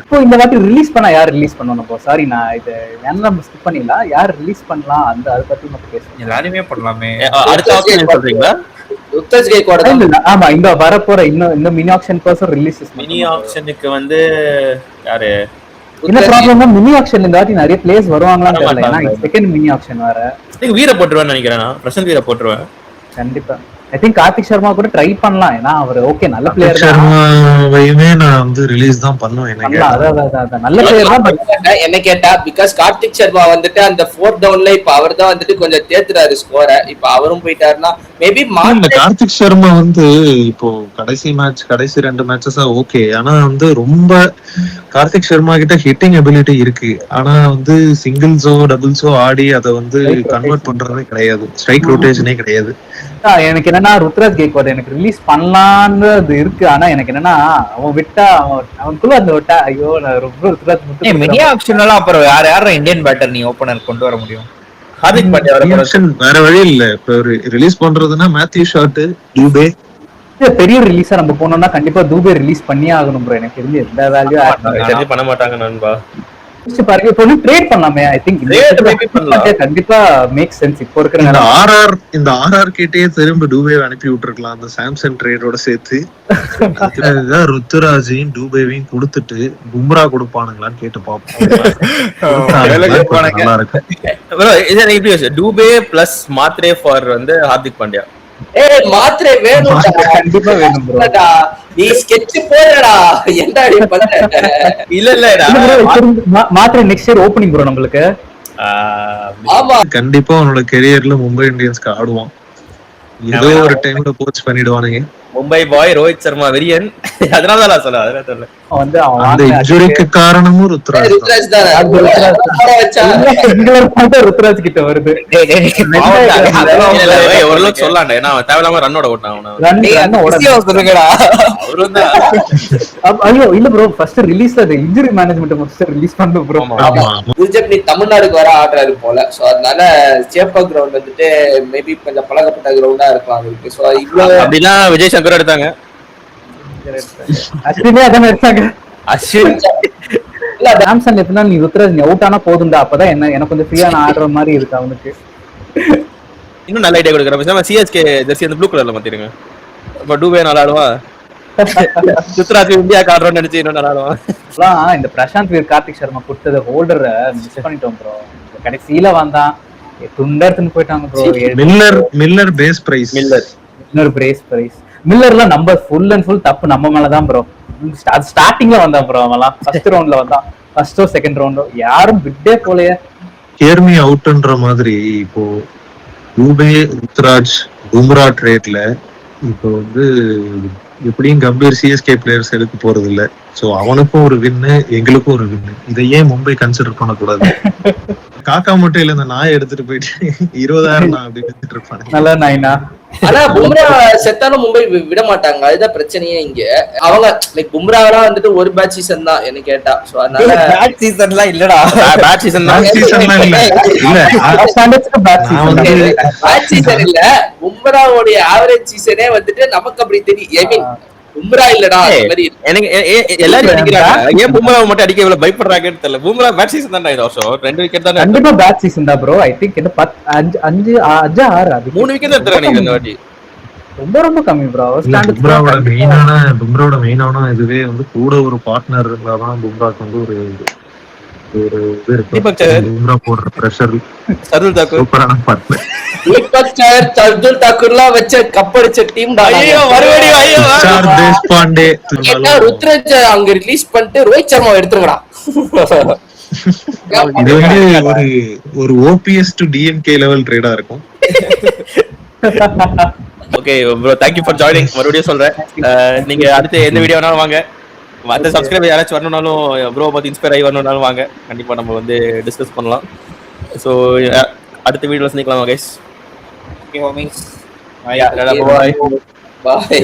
இப்போ இந்த வாட்டி ரிலீஸ் பண்ணா யார் ரிலீஸ் பண்ணணும்? சாரி நான் இது என்ன ஸ்கிப் பண்ணிடலாம். யார் ரிலீஸ் பண்ணலாம் அந்த அதை பத்தி மட்டும் பேசுறேன். எல்லாருமே பண்ணலாமே. அடுத்த ஆப்ஷன் சொல்றீங்களா? ருத்ராஜ் கைக்வாட் ஆமா, இந்த வரப்போற இந்த மினி ஆக்ஷன் கோசம் ரிலீஸ். மினி ஆக்ஷனுக்கு வந்து யாரு என்ன ப்ராப்ளம்னா மினி ஆக்ஷன்ல இந்த வாட்டி நிறைய பிளேயர்ஸ் வருவாங்களான்னு தெரியல. ஏன்னா செகண்ட் மினி ஆக்ஷன் வேற. வீர போட்டுருவேன்னு நினைக்கிறேன். நான் பிரசாந்த் வீர போட்டுருவேன் கண்டிப்பா. ஐ திங்க் கார்த்திக் சர்மா கூட ட்ரை பண்ணலாம். ஏன்னா அவர் ஓகே நல்ல பிளேயர் தான். சர்மாவையுமே நான் வந்து ரிலீஸ் தான் பண்ணுவேன். அதான் நல்ல பிளேயர் தான். என்ன கேட்டா பிகாஸ் கார்த்திக் சர்மா வந்துட்டு அந்த 4th டவுன்ல இப்ப அவர் தான் வந்துட்டு கொஞ்சம் தேத்துறாரு ஸ்கோரை. இப்ப அவரும் போயிட்டாருன்னா மேபி கார்த்திக் சர்மா வந்து இப்போ கடைசி 2 மேட்சஸ் ஓகே. ஆனா வந்து ரொம்ப கார்த்திக் சர்மா கிட்ட ஹிட்டிங் எபிலிட்டி இருக்கு. ஆனா வந்து சிங்கிள்ஸோ டபுள்ஸோ ஆடி அதை வந்து கன்வெர்ட் பண்றதே கிடையாது. ஸ்ட்ரைக் ரொட்டேஷனே கிடையாது. எனக்கு என்னன்னா ருத்ராஜ் கைக்வாட் எனக்கு ரிலீஸ் பண்ணலான்னு அது இருக்கு. ஆனா எனக்கு என்னன்னா அவன் விட்டா அவனுக்குள்ள அந்த விட்டா ஐயோ நான் ரொம்ப ருத்ராஜ் மட்டும் மினி ஆப்ஷன்லாம் அப்புறம் யார இந்தியன் பேட்டர் நீ ஓபனர் கொண்டு வர முடியும்? ஹார்திக் பாண்டியா வேற வழி இல்ல. இப்ப ரிலீஸ் பண்றதுன்னா மேத்யூ ஷாட், டூபே பெரிய ரிலீஸா நம்ம போனோம்னா கண்டிப்பா தூபே ரிலீஸ் பண்ணியே ஆகணும் ப்ரோ. எனக்கு தெரிஞ்சு எந்த வேல்யூ பண்ண மாட்டாங்க நண்பா. பாருங்க இப்போ ட்ரேட் பண்ணலாமே. ஐ திங்க் கண்டிப்பா மேக் சென்ஸ். இப்போ இருக்கிற இந்த ஆர்ஆர் கிட்டே திரும்ப டூபே அனுப்பி விட்டுருக்கலாம் அந்த சாம்சங் ட்ரேடோட சேர்த்து. ருத்துராஜையும் டூபேவையும் கொடுத்துட்டு பும்ரா கொடுப்பானுங்களான்னு கேட்டு பாப்போம். நல்லா இருக்கு. டூபே பிளஸ் மாத்ரே ஃபார் வந்து ஹார்திக் பாண்டியா. மாத்திரை வேணும், கண்டிப்பா வேணும் ப்ரோ. நீ ஸ்கெட்ச் போடுறடா. என்னடா நீ பண்ற? இல்ல மாத்திரை நெக்ஸ்ட் இயர் ஓபனிங் ப்ரோ நமக்கு. ஆமா கண்டிப்பா அவனோட கெரியர்ல மும்பை இந்தியன்ஸ்க்கு ஆடுவான். ஏதோ ஒரு டைம்ல கோச் பண்ணிடுவானுங்க. மும்பை பாய் ரோஹித் சர்மா வெரியன். அதனால நான் சொல்ல வந்து அந்த இன்ஜுரிக்கு காரணமும் ருத்ராஜ் தான். ருத்ராஜ் கிட்ட வருது. ஓரளவுக்கு சொல்லலாம்டா. ஏன்னா அவன் தேவையில்லாம ரன்னோட ஓட்டான். ஐயோ இல்ல ப்ரோ, ஃபர்ஸ்ட் ரிலீஸ் அது இன்ஜுரி மேனேஜ்மெண்ட் ஃபர்ஸ்ட் ரிலீஸ் பண்ணு ப்ரோ. நீ தமிழ்நாடுக்கு வர ஆடுறாரு போல. சோ அதனால சேப்பா கிரவுண்ட் வந்துட்டு மேபி கொஞ்சம் பழக்கப்பட்ட கிரவுண்டா இருக்கலாம் அவருக்கு. சோ இவ்வளவு அப்படின்னா விஜய் சங்கர் எடுத்தாங்க. அஸ்வினே அதான் எடுத்தாங்க. அஸ்வின் இல்ல சாம்சங் எப்படின்னா நீ ருத்ராஜ் அவுட் ஆனா போதும்டா. அப்பதான் எனக்கு கொஞ்சம் ஃப்ரீயா நான் ஆடுற மாதிரி இருக்கு அவனுக்கு. இன்னும் நல்ல ஐடியா கொடுக்குறேன். சிஎஸ்கே ஜெர்சி அந்த ப்ளூ கலர்ல மாத்திருங்க. இப்ப டூபே நல்லா ஆடுவா. ருத்ராஜ் இந்தியா ஆடுறோம்னு நினைச்சு இன்னும் நல்லா ஆடுவான். இந்த பிரசாந்த் வீர் கார்த்திக் சர்மா கொடுத்தது ஹோல்டரை மிஸ் பண்ணிட்டோம் ப்ரோ. கடைசியில வந்தான் துண்டர்த்துன்னு போயிட்டாங்க bro. Miller base price. Miller base price. மில்லர்லாம் நம்பர் ஃபுல் அண்ட் ஃபுல் தப்பு நம்ம மேலதான் ப்ரோ. ஸ்டார்டிங்ல வந்தான் ப்ரோ. அவன்லாம் ஃபர்ஸ்ட் ரவுண்ட்ல வந்தான். ஃபர்ஸ்டோ செகண்ட் ரவுண்டோ யாரும் விட்டே போலையே. கேர்மி அவுட்ன்ற மாதிரி இப்போ டூபே ருத்ராஜ் பும்ரா ட்ரேட்ல இப்போ வந்து எப்படியும் கம்பீர் சிஎஸ்கே பிளேயர்ஸ் எடுக்க போறது இல்ல. சோ அவனுக்கும் ஒரு வின்னு, எங்களுக்கும் ஒரு வின்னு. இதை ஏன் மும்பை கன்சிடர் பண்ணக்கூடாது? காக்கா மட்டும் இல்ல, இந்த நாயை எடுத்துட்டு போயிட்டு 20,000 நான் அப்படி எடுத்துட்டு இருப்பானு. நல்லா நாய்னா. ஆனா பும்ரா செத்தாலும் மும்பை விட மாட்டாங்க. அதுதான் பிரச்சனையே இங்க. அவங்க லைக் பும்ராவெல்லாம் வந்துட்டு ஒரு பேட்ச் சீசன் தான் என்ன கேட்டா. சோ அதனால பேட் சீசன்லாம் இல்லடா. பேட் சீசன்லாம் இல்ல பேட்ச் சீசன் இல்ல. பும்ராவோட ஆவரேஜ் சீசனே வந்துட்டு நமக்கு அப்படி தெரியும். ஐ மீன் பும்ரா இல்லடா எனக்கு எல்லாரும் அடிக்கிறாங்க. ஏன் பும்ரா மட்டும் அடிக்க இவ்வளவு பயப்படுறாங்கன்னு தெரியல. பும்ரா பேட் சீசன் தான் இந்த வருஷம் 2 விக்கெட் தான். கண்டிப்பா பேட் சீசன் தான் ப்ரோ. ஐ திங்க் என்ன 5 6 3 விக்கெட் எடுத்துறாங்க இந்த வாட்டி. ரொம்ப கம்மி ப்ரோ. பும்ராவோட மெயினான இதுவே வந்து கூட ஒரு பார்ட்னர் இருந்தாதான் பும்ராக்கு வந்து ஒரு பும்ரா போடுற பிரஷர். சர்துல் தாக்கூர் சூப்பரான பார்ட்னர். தீபக் சஹர், சர்துல் தாக்கூர்லாம் வச்ச கப்படிச்ச டீம் தான். ஐயோ மறுபடியும் ஐயோ தேஷ்பாண்டே ருத்ராஜ் அங்க ரிலீஸ் பண்ணிட்டு ரோஹித் சர்மா எடுத்துங்கடா. இது வந்து ஒரு ஓபிஎஸ் டு டிஎம்கே லெவல் ட்ரேடா இருக்கும். Okay bro, thank you for joining. மறுபடியும் சொல்றேன், நீங்க அடுத்து எந்த வீடியோ வேணாலும் வாங்க. மற்ற சப்ஸ்கிரைபர் யாராச்சும் வரணும்னாலும், ப்ரோ பார்த்து இன்ஸ்பயர் ஆகி வரணும்னாலும் வாங்க. கண்டிப்பா நம்ம வந்து டிஸ்கஸ் பண்ணலாம். ஸோ அடுத்த வீடியோல சந்திக்கலாம் கைஸ். Okay homies. பாய். பாய்.